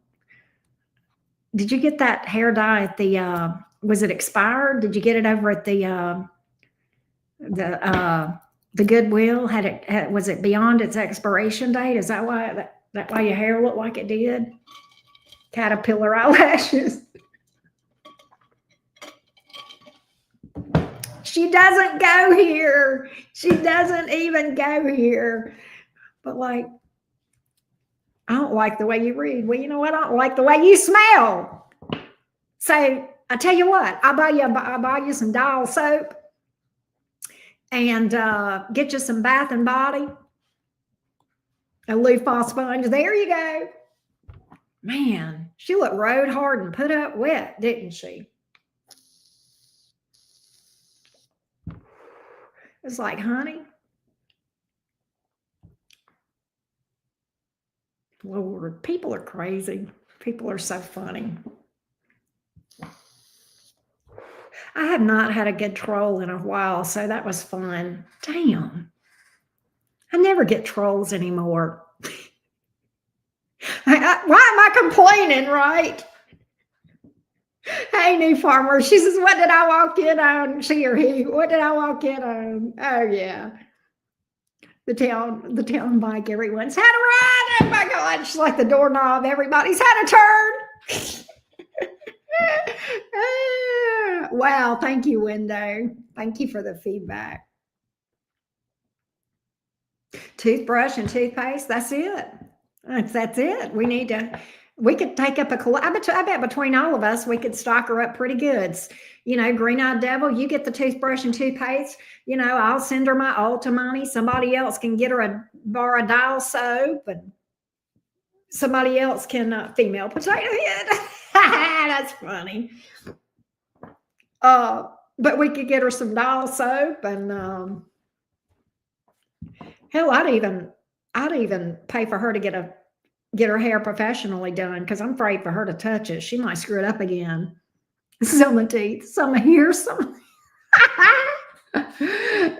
Did you get that hair dye at the... was it expired? Did you get it over at the Goodwill? Was it beyond its expiration date? Is that why your hair looked like it did? Caterpillar eyelashes. She doesn't go here. She doesn't even go here. But like, I don't like the way you read. Well, you know what? I don't like the way you smell. So I tell you what, I'll buy you some Dial soap and get you some Bath and Body, a loofah sponge. There you go. Man, she looked rode hard and put up wet, didn't she? It's like, honey, Lord, people are crazy. People are so funny. I have not had a good troll in a while, so that was fun. Damn. I never get trolls anymore. Why am I complaining, right? Hey, new farmer. She says, what did I walk in on? She or he. What did I walk in on? Oh, yeah. The town bike, everyone's had a ride. Oh, my God. She's like the doorknob. Everybody's had a turn. Wow. Thank you, Window. Thank you for the feedback. Toothbrush and toothpaste. That's it. That's it. We could take up I bet between all of us, we could stock her up pretty good. You know, Green-Eyed Devil, you get the toothbrush and toothpaste. You know, I'll send her my Ulta money. Somebody else can get her borrow a Dial soap, and somebody else can female potato head. That's funny. But we could get her some Dial soap, and hell, I'd even pay for her to get get her hair professionally done because I'm afraid for her to touch it. She might screw it up again. Some teeth, some here, some.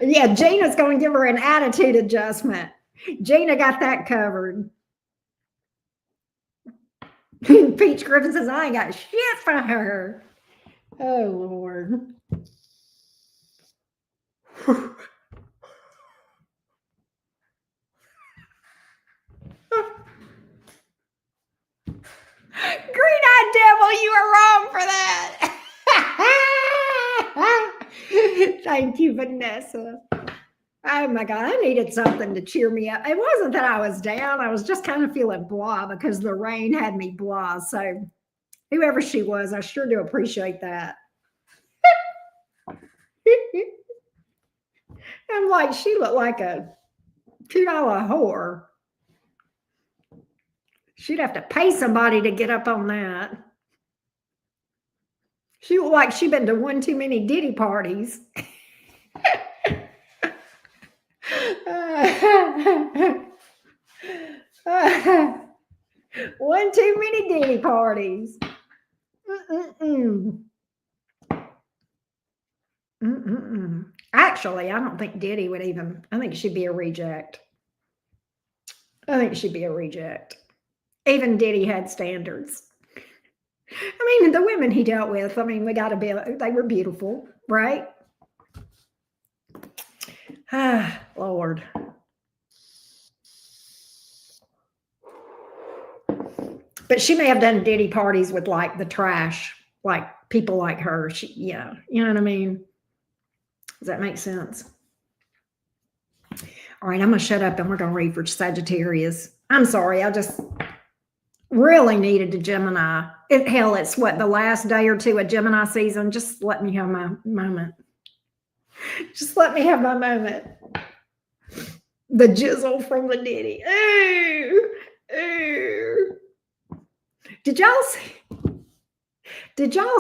Yeah, Gina's going to give her an attitude adjustment. Gina got that covered. Peach Griffin says, I ain't got shit for her. Oh, Lord. Green-eyed devil, you are wrong for that. Thank you, Vanessa. Oh my God, I needed something to cheer me up. It wasn't that I was down. I was just kind of feeling blah because the rain had me blah. So whoever she was, I sure do appreciate that. I'm like, she looked like a $2 whore. She'd have to pay somebody to get up on that. She looked like she'd been to one too many Diddy parties. One too many Diddy parties. Actually, I don't think Diddy would even, I think she'd be a reject. I think she'd be a reject. Even Diddy had standards. I mean, the women he dealt with, I mean, we got to be, they were beautiful, right? Ah, Lord. But she may have done Diddy parties with like the trash, like people like her. She, yeah, you know what I mean? Does that make sense? All right, I'm going to shut up and we're going to read for Sagittarius. I'm sorry, I just really needed a Gemini. Hell, it's what, the last day or two of Gemini season. Just let me have my moment. Just let me have my moment. The jizzle from the Diddy. Ooh, ooh. Did y'all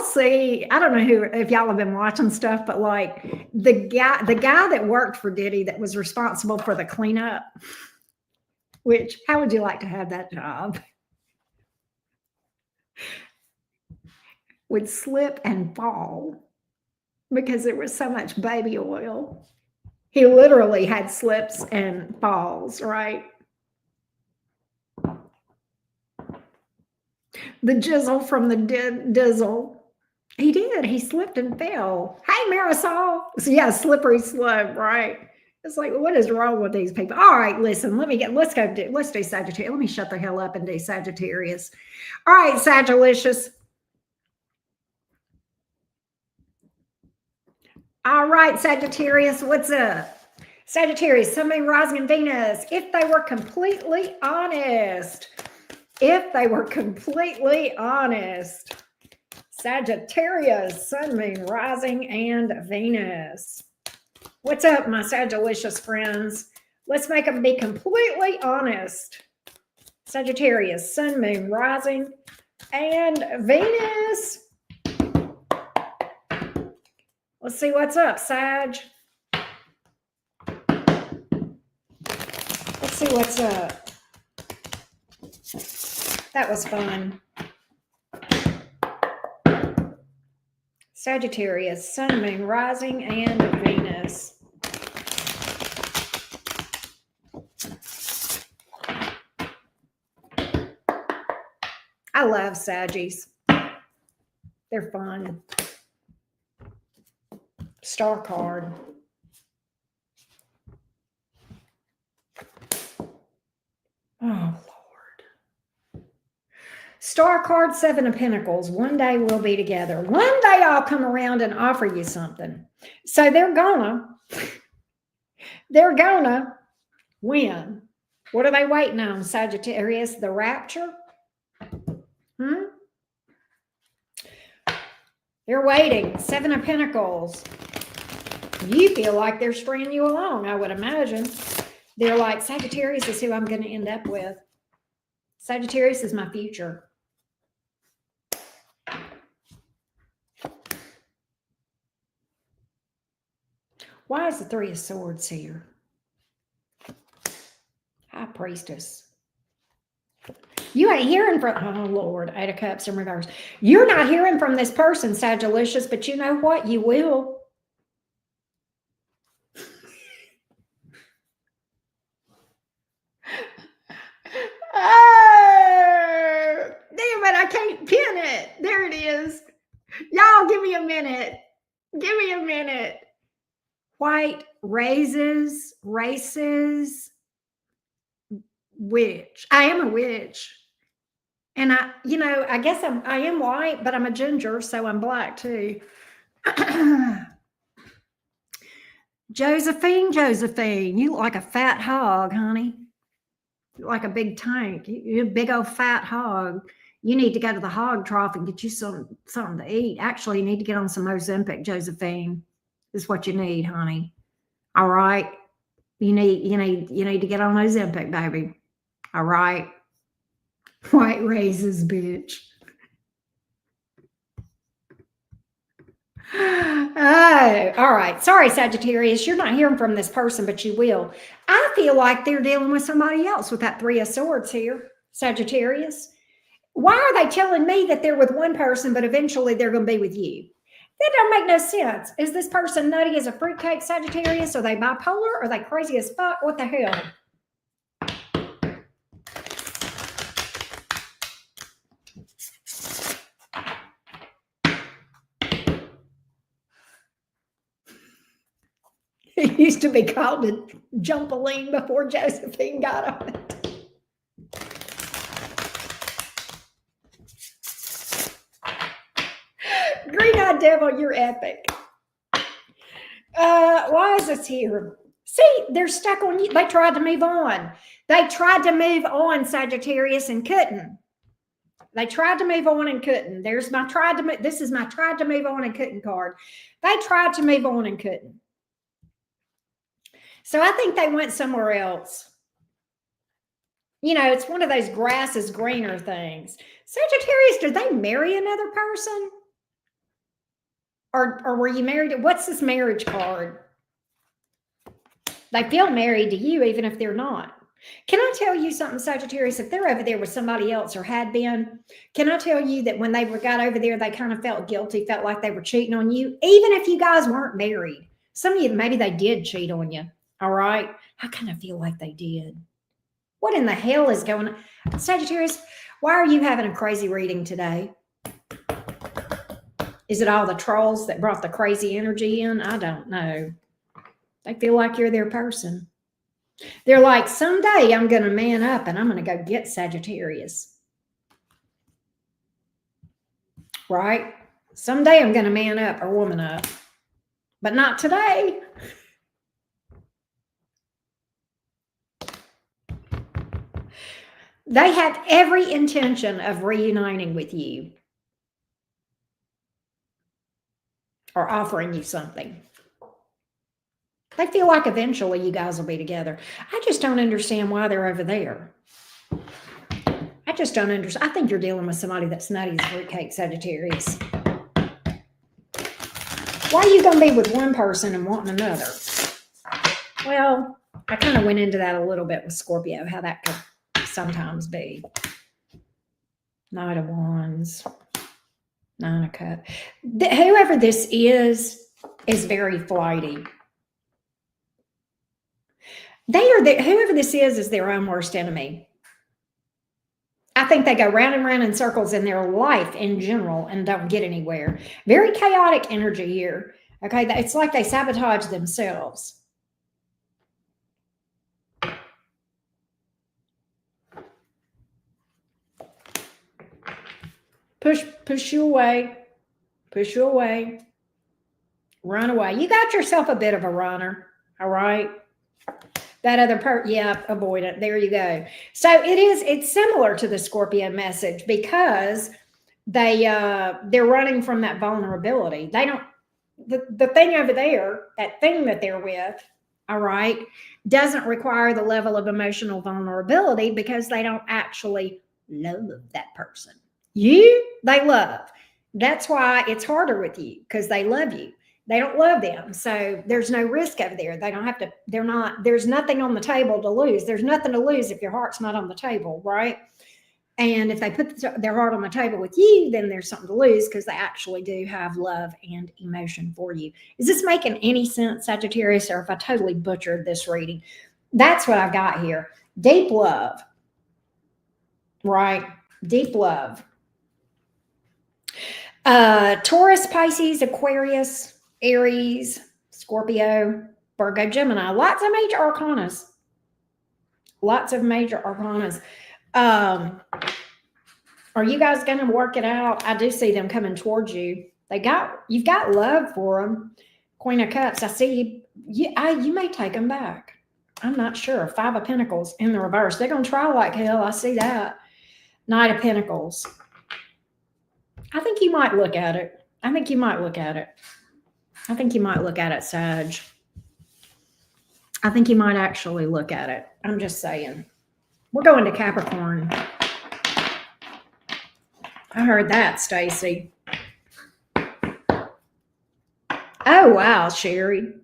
see? I don't know if y'all have been watching stuff, but like the guy that worked for Diddy that was responsible for the cleanup. Which, how would you like to have that job? Would slip and fall because there was so much baby oil. He literally had slips and falls, right? The jizzle from the dizzle. He did. He slipped and fell. Hey, Marisol. So yeah, slippery slope, right? It's like, what is wrong with these people? All right, listen, let's do Sagittarius. Let me shut the hell up and do Sagittarius. All right, Sagittarius. All right, Sagittarius, what's up? Sagittarius, Sun, Moon, Rising, and Venus. If they were completely honest, Sagittarius, Sun, Moon, Rising, and Venus. What's up, my Sagittarius friends? Let's make them be completely honest. Sagittarius, Sun, Moon, Rising, and Venus. Let's see what's up, Sag. Let's see what's up. That was fun. Sagittarius, Sun, Moon, Rising, and Venus. I love Saggies. They're fun. Star card. Oh, Lord. Star card, Seven of Pentacles. One day we'll be together. One day I'll come around and offer you something. So they're gonna win. What are they waiting on, Sagittarius? The rapture? They're waiting. Seven of Pentacles. You feel like they're stringing you along, I would imagine. They're like, Sagittarius is who I'm going to end up with. Sagittarius is my future. Why is the Three of Swords here? High Priestess. You ain't hearing from, oh Lord, 8 of Cups in reverse. You're not hearing from this person, Sagittarius, but you know what? You will. Oh, damn it, I can't pin it. There it is. Y'all, give me a minute. Give me a minute. White races, witch. I am a witch. And I guess I am white, but I'm a ginger, so I'm black too. Josephine, you look like a fat hog, honey. You look like a big tank. You're a big old fat hog. You need to go to the hog trough and get you something to eat. Actually, you need to get on some Ozempic, Josephine. This is what you need, honey. All right. You need to get on Ozempic, baby. All right. White raises, bitch. Oh, all right. Sorry, Sagittarius. You're not hearing from this person, but you will. I feel like they're dealing with somebody else with that 3 of Swords here, Sagittarius. Why are they telling me that they're with one person, but eventually they're going to be with you? That don't make no sense. Is this person nutty as a fruitcake, Sagittarius? Are they bipolar? Are they crazy as fuck? What the hell? It used to be called a jumpaline before Josephine got on it. Green-eyed devil, you're epic. Why is this here? See, they're stuck on you. They tried to move on. They tried to move on, Sagittarius, and couldn't. They tried to move on and couldn't. There's my tried to move. This is my tried to move on and couldn't card. They tried to move on and couldn't. So I think they went somewhere else. It's one of those grass is greener things. Sagittarius, did they marry another person? Or were you married? What's this marriage card? They feel married to you even if they're not. Can I tell you something, Sagittarius? If they're over there with somebody else or had been, can I tell you that when they got over there, they kind of felt guilty, felt like they were cheating on you, even if you guys weren't married? Some of you, maybe they did cheat on you. All right. I kind of feel like they did. What in the hell is going on? Sagittarius, why are you having a crazy reading today? Is it all the trolls that brought the crazy energy in? I don't know. They feel like you're their person. They're like, someday I'm going to man up and I'm going to go get Sagittarius. Right? Someday I'm going to man up or woman up. But not today. They have every intention of reuniting with you or offering you something. They feel like eventually you guys will be together. I just don't understand why they're over there. I just don't understand. I think you're dealing with somebody that's nutty as fruitcake, Sagittarius. Why are you going to be with one person and wanting another? Well, I kind of went into that a little bit with Scorpio, how that could sometimes be. Knight of Wands, 9 of Cups. Whoever this is very flighty. Whoever this is their own worst enemy. I think they go round and round in circles in their life in general and don't get anywhere. Very chaotic energy here. Okay, it's like they sabotage themselves. Push you away. Push you away. Run away. You got yourself a bit of a runner. All right. That other yeah, avoid it. There you go. So it's similar to the Scorpio message because they're running from that vulnerability. They don't, the thing over there, that thing that they're with, all right, doesn't require the level of emotional vulnerability because they don't actually love that person. They love. That's why it's harder with you because they love you. They don't love them. So there's no risk over there. They don't have to, there's nothing on the table to lose. There's nothing to lose if your heart's not on the table, right? And if they put their heart on the table with you, then there's something to lose because they actually do have love and emotion for you. Is this making any sense, Sagittarius, or if I totally butchered this reading? That's what I've got here. Deep love, right? Deep love. Taurus, Pisces, Aquarius, Aries, Scorpio, Virgo, Gemini. Lots of major arcanas. Lots of major arcanas. Are you guys going to work it out? I do see them coming towards you. You've got love for them. Queen of Cups. I see you. You may take them back. I'm not sure. Five of Pentacles in the reverse. They're going to try like hell. I see that. Knight of Pentacles. I think you might look at it. I think you might look at it. I think you might look at it, Sag. I think you might actually look at it. I'm just saying. We're going to Capricorn. I heard that, Stacy. Oh, wow, Sherry.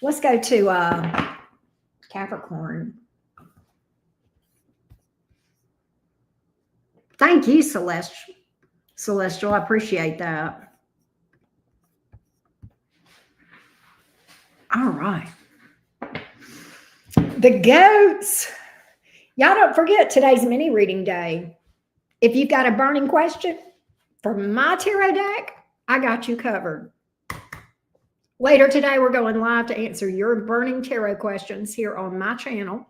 Let's go to Capricorn. Thank you, Celestial. I appreciate that. All right. The goats. Y'all don't forget today's mini reading day. If you've got a burning question for my tarot deck, I got you covered. Later today, we're going live to answer your burning tarot questions here on my channel.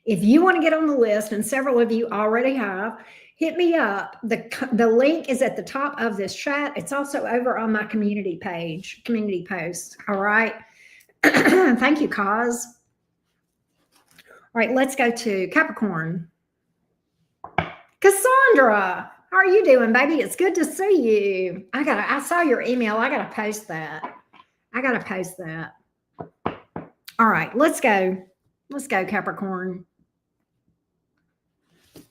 If you want to get on the list, and several of you already have, hit me up. The link is at the top of this chat. It's also over on my community page, community post. All right. Thank you, Kaz. All right, let's go to Capricorn. Cassandra, how are you doing, baby? It's good to see you. I saw your email. I gotta post that. All right, let's go. Let's go, Capricorn.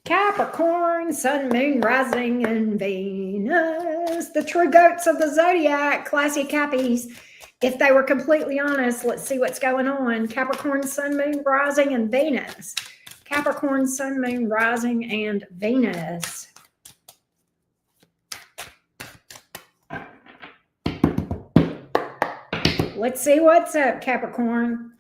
Capricorn, Sun, Moon, Rising, and Venus. The true goats of the zodiac. Classy Cappies. If they were completely honest, let's see what's going on. Capricorn, Sun, Moon, Rising, and Venus. Capricorn, Sun, Moon, Rising, and Venus. Let's see what's up, Capricorn.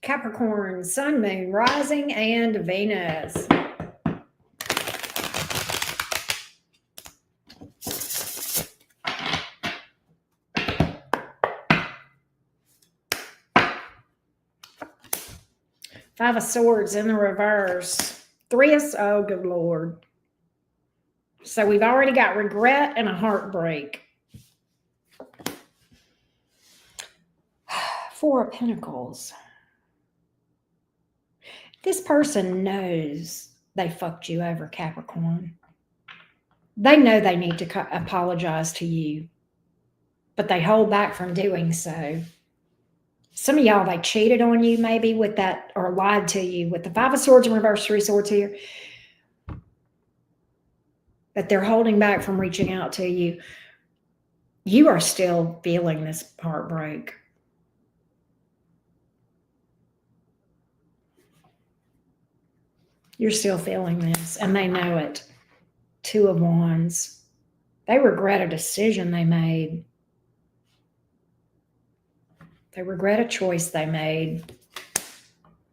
Capricorn, Sun, Moon, Rising, and Venus. Five of Swords in the reverse. Oh, good Lord. So we've already got regret and a heartbreak. Four of Pentacles. This person knows they fucked you over, Capricorn. They know they need to apologize to you, but they hold back from doing so. Some of y'all, they cheated on you maybe with that, or lied to you with the Five of Swords in reverse, Three Swords here. But they're holding back from reaching out to you. You are still feeling this heartbreak. You're still feeling this, and they know it. Two of Wands. They regret a decision they made. They regret a choice they made.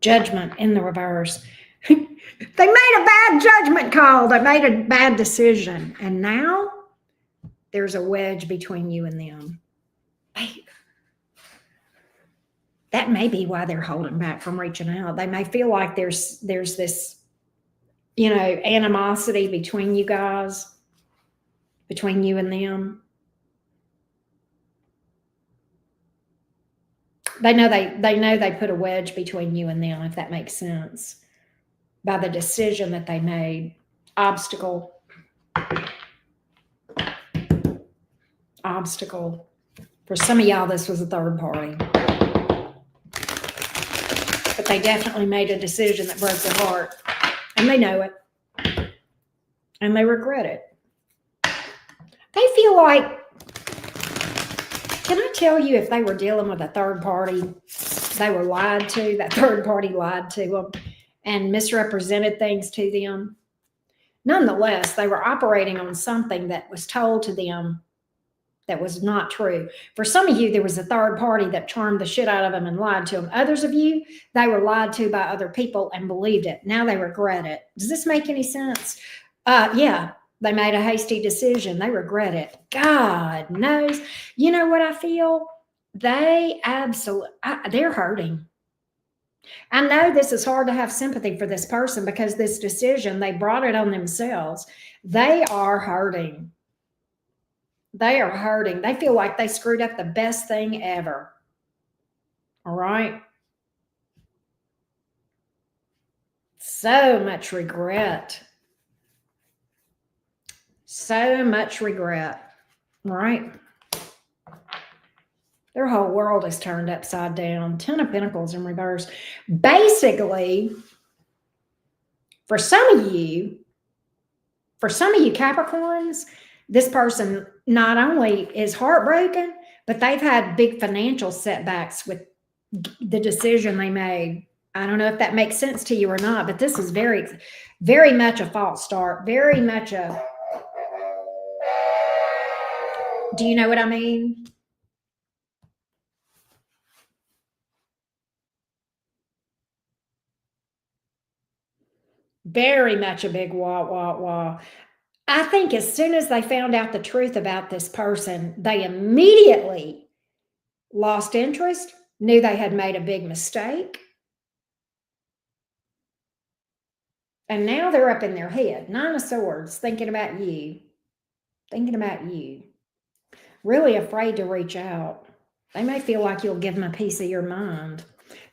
Judgment in the reverse. They made a bad judgment call. They made a bad decision. And now there's a wedge between you and them. That may be why they're holding back from reaching out. They may feel like there's this, animosity between you guys, between you and them. They know they put a wedge between you and them, if that makes sense, by the decision that they made. Obstacle. For some of y'all, this was a third party. But they definitely made a decision that broke their heart. And they know it. And they regret it. They They feel like, can I tell you, if they were dealing with a third party, they were lied to, that third party lied to them and misrepresented things to them. Nonetheless, they were operating on something that was told to them that was not true. For some of you, there was a third party that charmed the shit out of them and lied to them. Others of you, they were lied to by other people and believed it. Now they regret it. Does this make any sense? Yeah, they made a hasty decision. They regret it. God knows. You know what I feel? They're hurting. I know this is hard to have sympathy for this person because this decision, they brought it on themselves. They are hurting. They are hurting. They feel like they screwed up the best thing ever. All right. So much regret. So much regret. All right. Their whole world is turned upside down. 10 of Pentacles in reverse. Basically, for some of you Capricorns, this person not only is heartbroken, but they've had big financial setbacks with the decision they made. I don't know if that makes sense to you or not, but this is very, very much a false start. Very much a, do you know what I mean? Very much a big wah, wah, wah. I think as soon as they found out the truth about this person, they immediately lost interest, knew they had made a big mistake. And now they're up in their head, 9 of Swords, thinking about you, really afraid to reach out. They may feel like you'll give them a piece of your mind.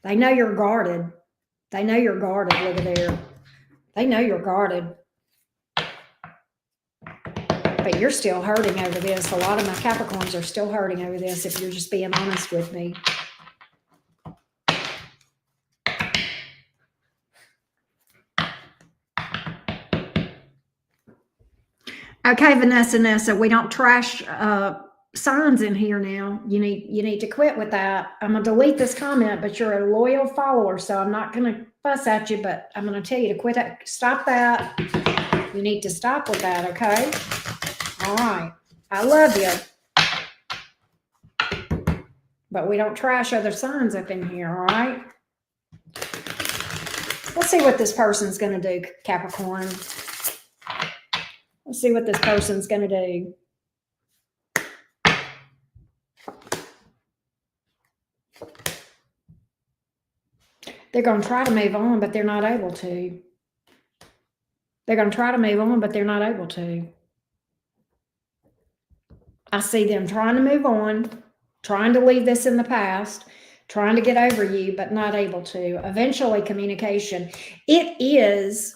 They know you're guarded. Look at there. They know you're guarded. But you're still hurting over this. A lot of my Capricorns are still hurting over this, if you're just being honest with me. Okay, Vanessa, we don't trash signs in here now. You need to quit with that. I'm gonna delete this comment, but you're a loyal follower, so I'm not gonna fuss at you, but I'm gonna tell you to quit it. Stop that. You need to stop with that, okay? All right. I love you. But we don't trash other signs up in here, all right? Let's see what this person's gonna do, Capricorn. Let's see what this person's going to do. They're going to try to move on, but they're not able to. They're going to try to move on, but they're not able to. I see them trying to move on, trying to leave this in the past, trying to get over you, but not able to. Eventually, communication. It is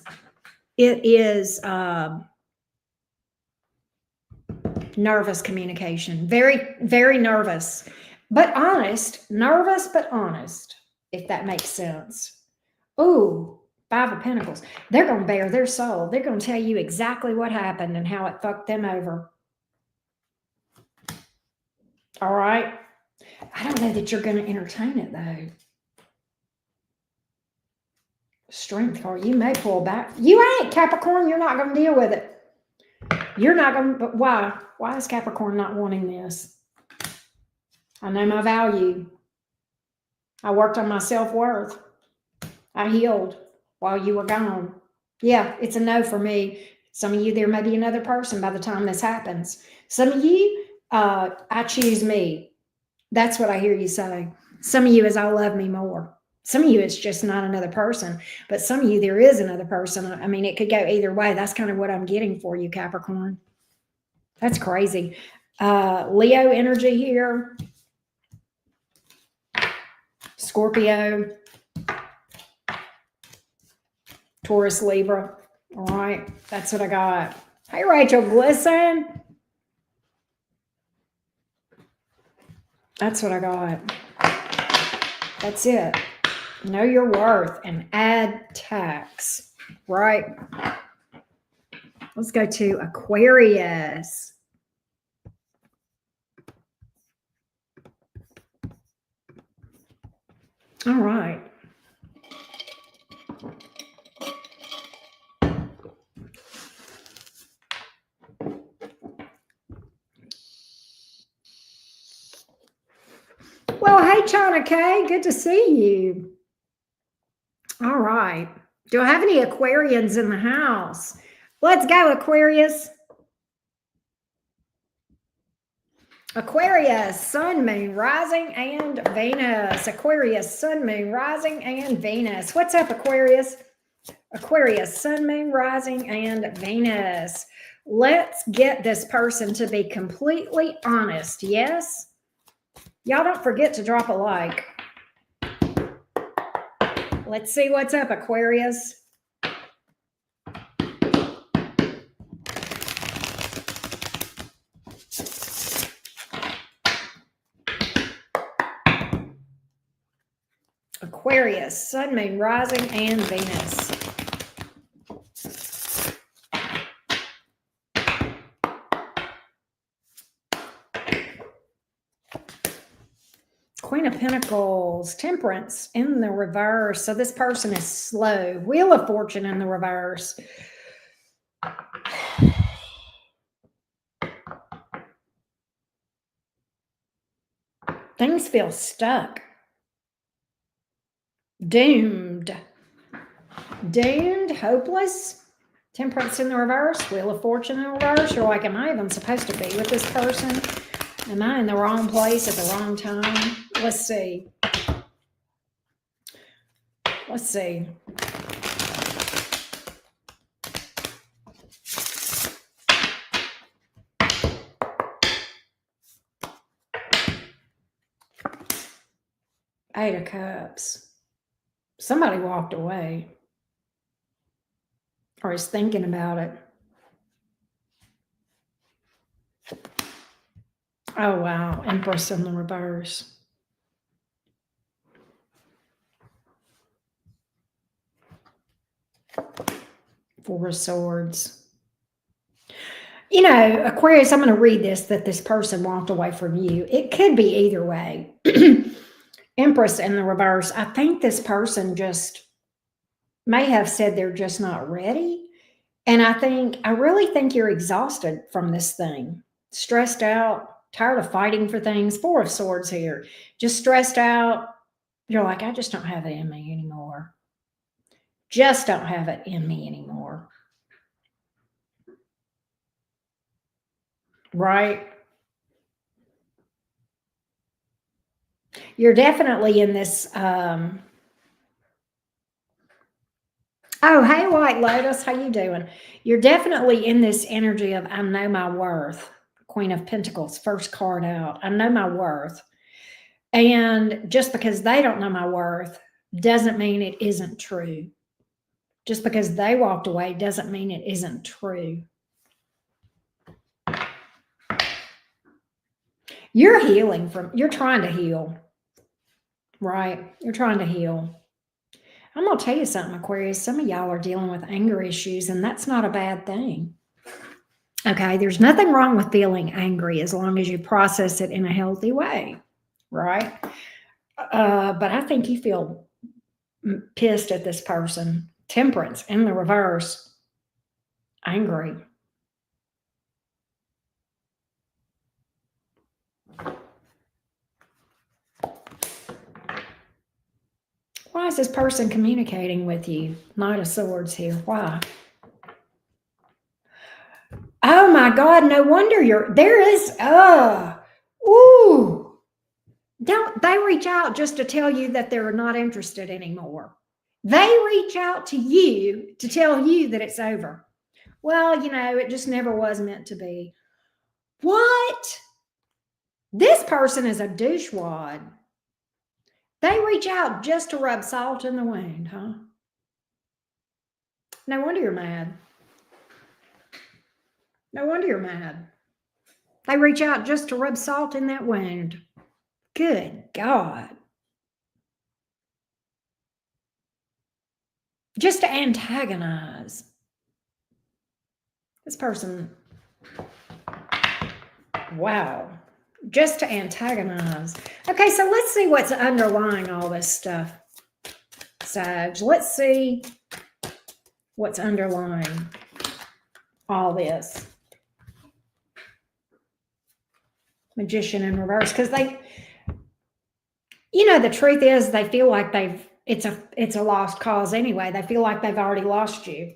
nervous communication. Very, very nervous, but honest. Nervous, but honest, if that makes sense. Ooh, 5 of Pentacles. They're going to bare their soul. They're going to tell you exactly what happened and how it fucked them over. All right. I don't know that you're going to entertain it, though. Strength card. You may pull back. You ain't, Capricorn. You're not going to deal with it. You're not going to, but why? Why is Capricorn not wanting this? I know my value. I worked on my self-worth. I healed while you were gone. Yeah, it's a no for me. Some of you, there may be another person by the time this happens. Some of you, I choose me. That's what I hear you say. Some of you is I love me more. Some of you, it's just not another person. But some of you, there is another person. I mean, it could go either way. That's kind of what I'm getting for you, Capricorn. That's crazy. Leo energy here. Scorpio. Taurus, Libra. All right. That's what I got. Hey, Rachel, glisten. That's what I got. That's it. Know your worth and add tax. Right. Let's go to Aquarius. All right. Well, hey, China K, good to see you. All right. Do I have any Aquarians in the house? Let's go, Aquarius. Aquarius, Sun, Moon, Rising, and Venus. Aquarius, Sun, Moon, Rising, and Venus. What's up, Aquarius? Aquarius, Sun, Moon, Rising, and Venus. Let's get this person to be completely honest. Yes? Y'all don't forget to drop a like. Let's see what's up, Aquarius. Aquarius, Sun, Moon, Rising, and Venus. Queen of Pentacles, Temperance in the reverse. So this person is slow. Wheel of Fortune in the reverse. Things feel stuck. Doomed. Doomed, hopeless. Temperance in the reverse. Wheel of Fortune in the reverse. You're like, am I even supposed to be with this person? Am I in the wrong place at the wrong time? Let's see. Let's see. Eight of Cups. Somebody walked away or is thinking about it. Oh, wow. Empress in the reverse. Four of Swords. You know, Aquarius, I'm going to read this, that this person walked away from you. It could be either way. Empress in the reverse. I think this person just may have said they're just not ready. And I really think you're exhausted from this thing. Stressed out, tired of fighting for things. Four of Swords here. Just stressed out. You're like, I just don't have it in me anymore. Just don't have it in me anymore. Right? You're definitely in this. Oh, hey, White Lotus, how you doing? You're definitely in this energy of I know my worth. Queen of Pentacles, first card out. I know my worth. And just because they don't know my worth doesn't mean it isn't true. Just because they walked away doesn't mean it isn't true. You're healing you're trying to heal. Right? You're trying to heal. I'm going to tell you something, Aquarius. Some of y'all are dealing with anger issues, and that's not a bad thing. Okay, there's nothing wrong with feeling angry as long as you process it in a healthy way, right? But I think you feel pissed at this person. Temperance in the reverse. Angry. Why is this person communicating with you? Knight of Swords here. Why? Oh my God, no wonder ooh. Don't they reach out just to tell you that they're not interested anymore? They reach out to you to tell you that it's over. Well, it just never was meant to be. What? This person is a douchewad. They reach out just to rub salt in the wound, huh? No wonder you're mad. No wonder you're mad. They reach out just to rub salt in that wound. Good God. Just to antagonize. This person, wow. just to antagonize. Okay, so let's see what's underlying all this stuff, Sag. Let's see what's underlying all this. Magician in reverse, because they, the truth is they feel like it's a lost cause anyway. They feel like they've already lost you,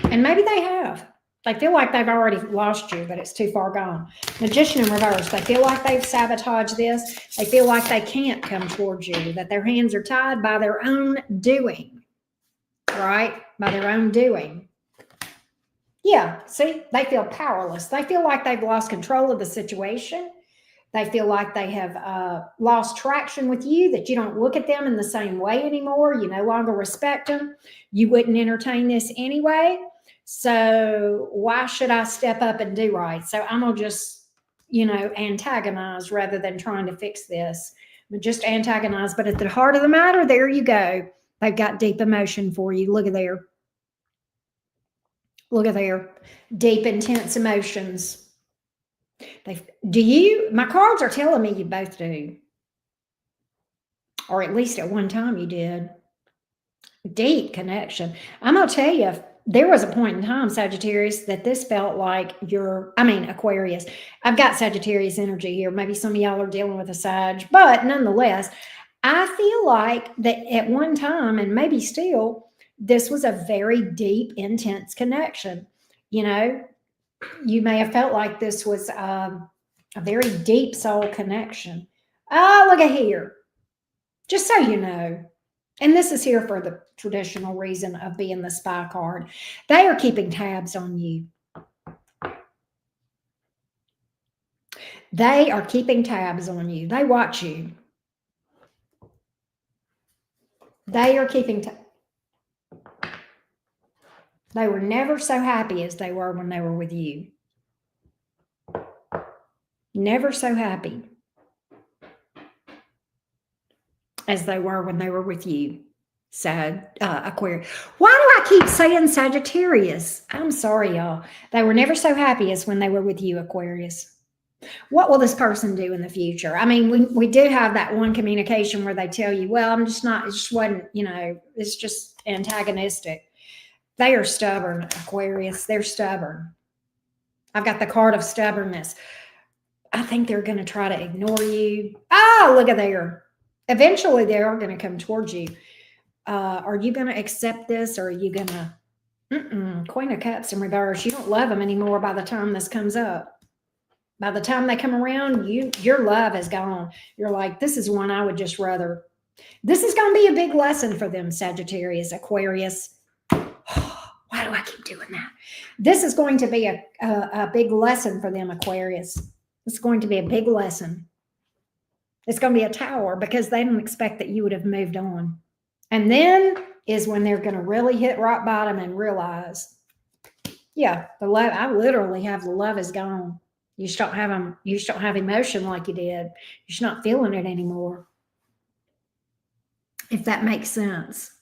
and maybe they have. They feel like they've already lost you, but it's too far gone. Magician in reverse. They feel like they've sabotaged this. They feel like they can't come towards you, that their hands are tied by their own doing, right? By their own doing. Yeah, see, they feel powerless. They feel like they've lost control of the situation. They feel like they have lost traction with you, that you don't look at them in the same way anymore. You no longer respect them. You wouldn't entertain this anyway. So why should I step up and do right? So I'm going to just, antagonize rather than trying to fix this. But just antagonize. But at the heart of the matter, there you go. They've got deep emotion for you. Look at there. Look at there. Deep, intense emotions. My cards are telling me you both do. Or at least at one time you did. Deep connection. I'm going to tell you, there was a point in time, Sagittarius, that this felt like Aquarius. I've got Sagittarius energy here. Maybe some of y'all are dealing with a Sag, but nonetheless, I feel like that at one time, and maybe still, this was a very deep, intense connection. You may have felt like this was a very deep soul connection. Oh, look at here. Just so you know. And this is here for the traditional reason of being the spy card. They are keeping tabs on you. They are keeping tabs on you. They watch you. They are keeping tabs. They were never so happy as they were when they were with you. Never so happy as they were when they were with you, Aquarius. Why do I keep saying Sagittarius? I'm sorry, y'all. They were never so happy as when they were with you, Aquarius. What will this person do in the future? I mean, we do have that one communication where they tell you, well, I'm just not, it just wasn't, it's just antagonistic. They are stubborn, Aquarius. They're stubborn. I've got the card of stubbornness. I think they're going to try to ignore you. Oh, look at there. Eventually, they are going to come towards you. Are you going to accept this, or are you going to? Queen of Cups in reverse. You don't love them anymore by the time this comes up. By the time they come around, your love is gone. You're like, this is one I would just rather. This is going to be a big lesson for them, Sagittarius, Aquarius. Why do I keep doing that? This is going to be a big lesson for them, Aquarius. It's going to be a big lesson. It's going to be a tower because they don't expect that you would have moved on. And then is when they're going to really hit rock bottom and realize, yeah, the love, I literally have the love is gone. You just don't have them. You just don't have emotion like you did. You're just not feeling it anymore. If that makes sense.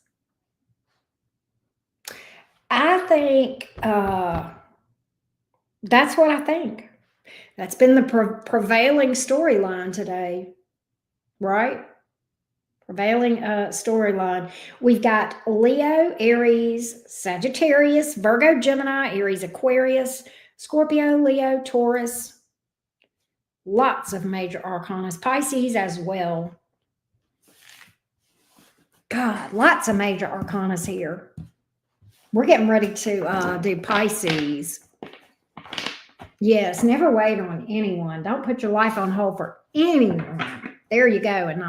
I think that's what I think. That's been the prevailing storyline today, right? Prevailing storyline. We've got Leo, Aries, Sagittarius, Virgo, Gemini, Aries, Aquarius, Scorpio, Leo, Taurus. Lots of major arcana. Pisces as well. God, lots of major arcanas here. We're getting ready to do Pisces. Yes, never wait on anyone. Don't put your life on hold for anyone. There you go, and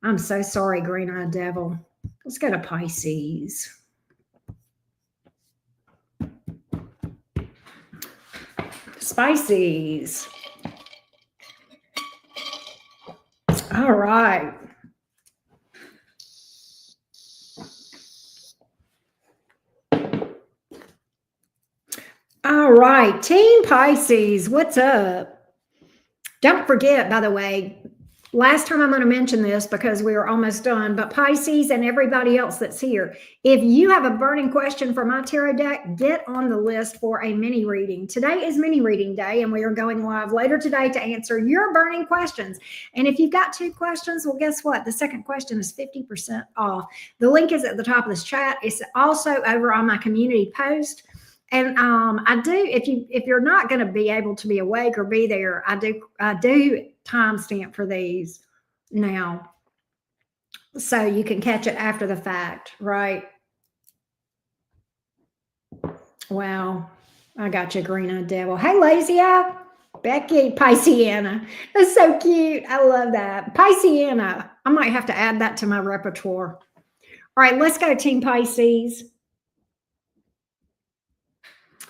I'm so sorry, green-eyed devil. Let's go to Pisces. Pisces. All right. All right, Team Pisces, what's up? Don't forget, by the way, last time I'm going to mention this because we are almost done, but Pisces and everybody else that's here, if you have a burning question for my tarot deck, get on the list for a mini reading. Today is mini reading day, and we are going live later today to answer your burning questions. And if you've got 2 questions, well, guess what? The second question is 50% off. The link is at the top of this chat. It's also over on my community post. And I do, if you're not going to be able to be awake or be there, I do timestamp for these now, so you can catch it after the fact, right? Wow, I got you, green-eyed devil. Hey, lazy eye, Becky, Pisceana. That's so cute. I love that, Pisceana. I might have to add that to my repertoire. All right, let's go, Team Pisces.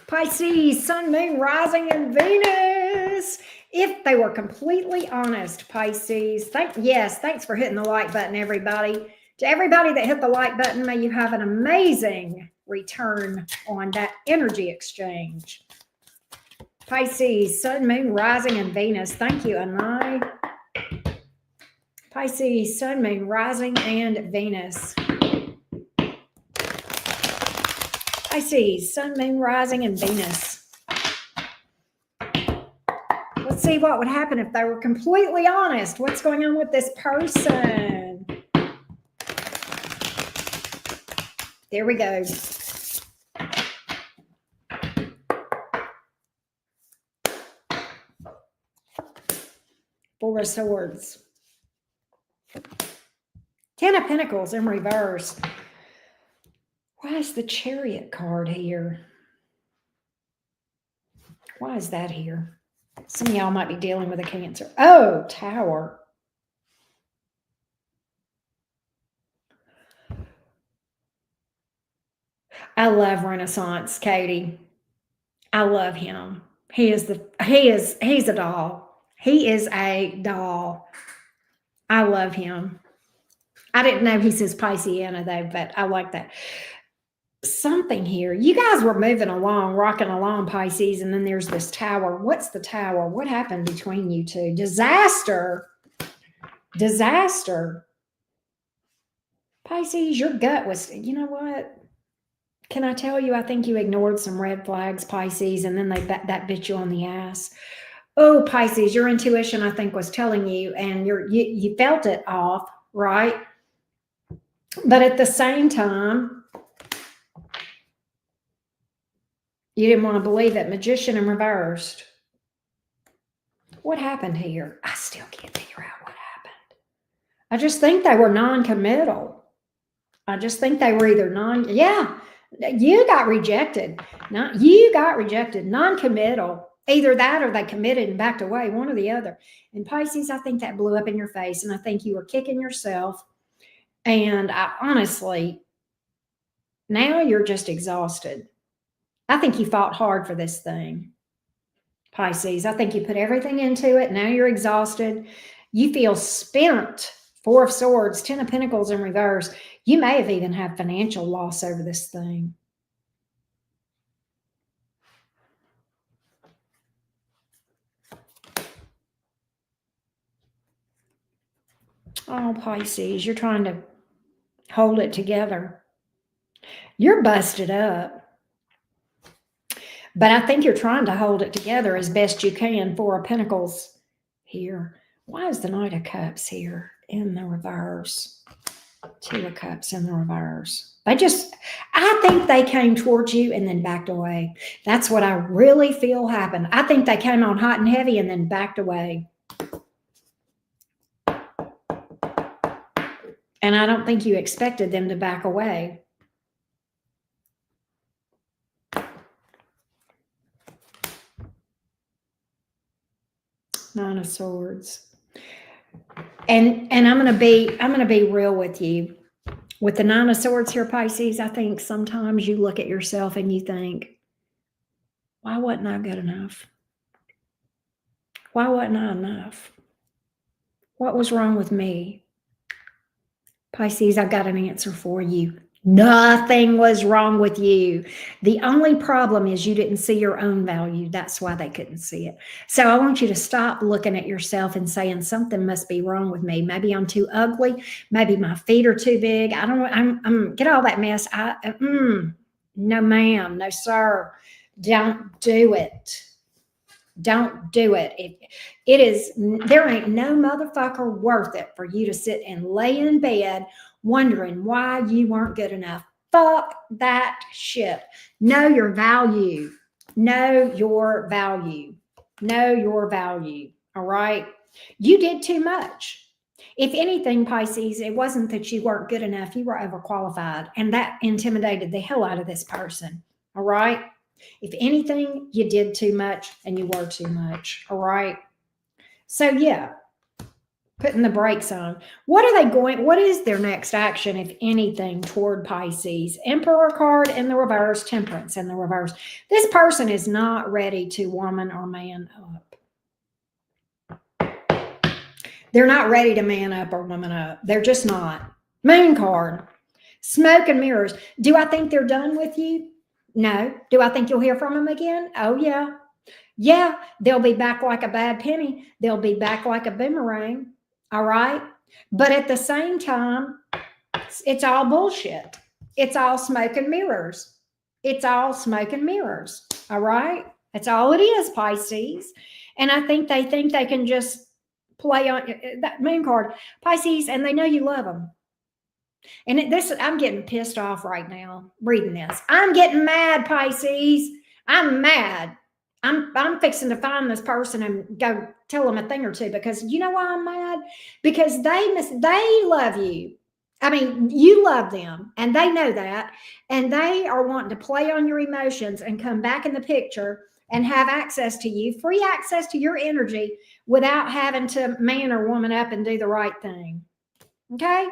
Pisces, sun, moon, rising, and Venus. If they were completely honest, Pisces, thanks for hitting the like button, everybody. To everybody that hit the like button, may you have an amazing return on that energy exchange. Pisces, sun, moon, rising, and Venus. Thank you, Anai. Pisces, sun, moon, rising, and Venus. Pisces, sun, moon, rising, and Venus. Let's see what would happen if they were completely honest. What's going on with this person? There we go. Four of Swords. 10 of Pentacles in reverse. Why is the Chariot card here? Why is that here? Some of y'all might be dealing with a Cancer. Oh, Tower. I love Renaissance, Katie. I love him. He's a doll. He is a doll. I love him. I didn't know he says Pisceana though, but I like that. Something here. You guys were moving along, rocking along, Pisces, and then there's this Tower. What's the Tower? What happened between you two? Disaster. Disaster. Pisces, your gut was, you know what? Can I tell you, I think you ignored some red flags, Pisces, and then that bit you on the ass. Oh, Pisces, your intuition, I think, was telling you, and you felt it off, right? But at the same time, you didn't want to believe it. Magician in reversed. What happened here? I still can't figure out what happened. I just think they were non-committal. I just think they were either you got rejected. You got rejected. Non-committal. Either that or they committed and backed away, one or the other. And Pisces, I think that blew up in your face, and I think you were kicking yourself. And I honestly, now you're just exhausted. I think you fought hard for this thing, Pisces. I think you put everything into it. Now you're exhausted. You feel spent. 4 of Swords, 10 of Pentacles in reverse. You may have even had financial loss over this thing. Oh, Pisces, you're trying to hold it together. You're busted up. But I think you're trying to hold it together as best you can. 4 of Pentacles here. Why is the Knight of Cups here in the reverse? 2 of Cups in the reverse. I think they came towards you and then backed away. That's what I really feel happened. I think they came on hot and heavy and then backed away. And I don't think you expected them to back away. Nine of Swords. And I'm gonna be real with you. With the 9 of Swords here, Pisces, I think sometimes you look at yourself and you think, why wasn't I good enough? Why wasn't I enough? What was wrong with me? Pisces, I've got an answer for you. Nothing was wrong with you. The only problem is you didn't see your own value. That's why they couldn't see it. So I want you to stop looking at yourself and saying something must be wrong with me. Maybe I'm too ugly. Maybe my feet are too big. I don't know. I'm get all that mess. No, ma'am. No, sir. Don't do it. Don't do it. It is, there ain't no motherfucker worth it for you to sit and lay in bed wondering why you weren't good enough. Fuck that shit. Know your value. Know your value. Know your value. All right. You did too much. If anything, Pisces, it wasn't that you weren't good enough. You were overqualified. And that intimidated the hell out of this person. All right. If anything, you did too much and you were too much. All right. So, yeah, putting the brakes on. What is their next action, if anything, toward Pisces? Emperor card in the reverse, Temperance in the reverse. This person is not ready to woman or man up. They're not ready to man up or woman up. They're just not. Moon card, smoke and mirrors. Do I think they're done with you? No. Do I think you'll hear from them again? Oh, yeah. Yeah, they'll be back like a bad penny. They'll be back like a boomerang. All right. But at the same time, it's all bullshit. It's all smoke and mirrors. It's all smoke and mirrors. All right. That's all it is, Pisces. And I think they can just play on that moon card, Pisces, and they know you love them. And I'm getting pissed off right now reading this. I'm getting mad, Pisces. I'm mad. I'm fixing to find this person and go tell them a thing or two, because you know why I'm mad? Because they love you. I mean, you love them and they know that. And they are wanting to play on your emotions and come back in the picture and have access to you, free access to your energy without having to man or woman up and do the right thing. Okay?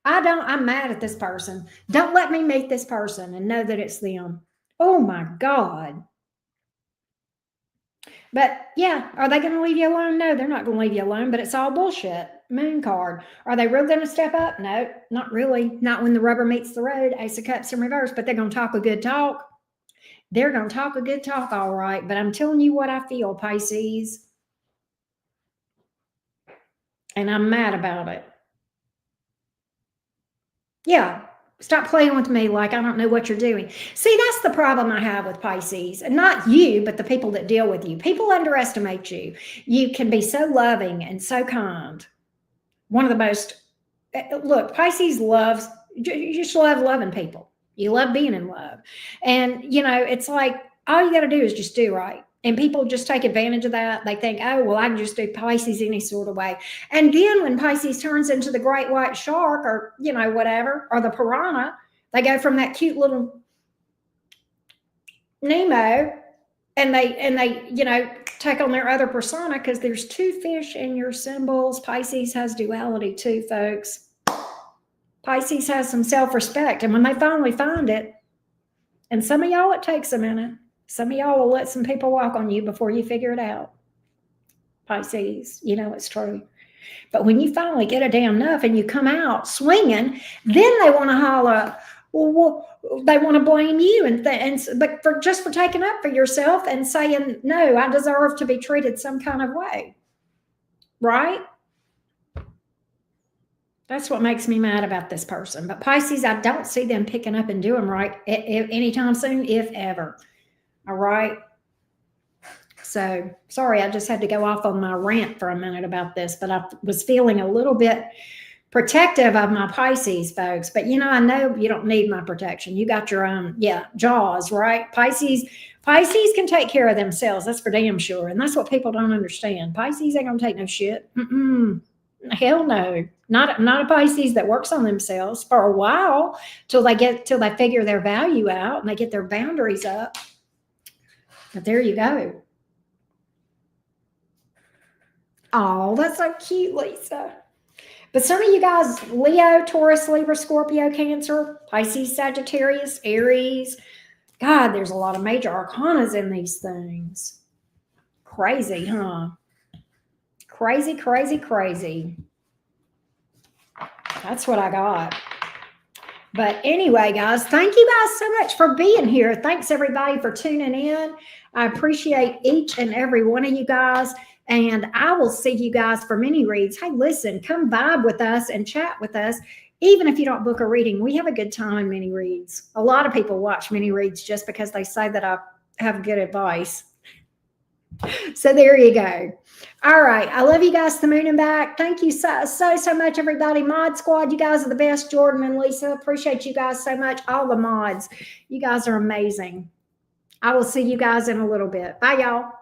I'm mad at this person. Don't let me meet this person and know that it's them. Oh my God. But yeah, are they going to leave you alone? No, they're not going to leave you alone, but it's all bullshit. Moon card. Are they really going to step up? No, not really. Not when the rubber meets the road. Ace of Cups in reverse, but they're going to talk a good talk. They're going to talk a good talk, all right. But I'm telling you what I feel, Pisces. And I'm mad about it. Yeah. Stop playing with me like I don't know what you're doing. See, that's the problem I have with Pisces. And not you, but the people that deal with you. People underestimate you. You can be so loving and so kind. One of the most, look, Pisces loves, you just love loving people. You love being in love. And, you know, it's like, all you got to do is just do right. And people just take advantage of that. They think, oh, well, I can just do Pisces any sort of way. And then when Pisces turns into the great white shark or, you know, whatever, or the piranha, they go from that cute little Nemo and they, you know, take on their other persona, because there's two fish in your symbols. Pisces has duality too, folks. Pisces has some self-respect. And when they finally find it, and some of y'all, it takes a minute. Some of y'all will let some people walk on you before you figure it out. Pisces, you know it's true. But when you finally get it down enough and you come out swinging, then they want to holler, well, they want to blame you, but for taking up for yourself and saying, no, I deserve to be treated some kind of way. Right? That's what makes me mad about this person. But Pisces, I don't see them picking up and doing right anytime soon, if ever. All right. So sorry, I just had to go off on my rant for a minute about this, but I was feeling a little bit protective of my Pisces folks. But, you know, I know you don't need my protection. You got your own, jaws, right? Pisces can take care of themselves. That's for damn sure. And that's what people don't understand. Pisces ain't going to take no shit. Hell no. Not a Pisces that works on themselves for a while till they figure their value out and they get their boundaries up. But there you go. Oh, that's so cute, Lisa. But some of you guys, Leo, Taurus, Libra, Scorpio, Cancer, Pisces, Sagittarius, Aries. God, there's a lot of major arcanas in these things. Crazy, huh? Crazy, crazy, crazy. That's what I got. But anyway, guys, thank you guys so much for being here. Thanks everybody for tuning in. I appreciate each and every one of you guys. And I will see you guys for mini reads. Hey, listen, come vibe with us and chat with us. Even if you don't book a reading, we have a good time in mini reads. A lot of people watch mini reads just because they say that I have good advice. So there you go. All right. I love you guys to the moon and back. Thank you so much, everybody. Mod Squad, you guys are the best. Jordan and Lisa, appreciate you guys so much. All the mods, you guys are amazing. I will see you guys in a little bit. Bye, y'all.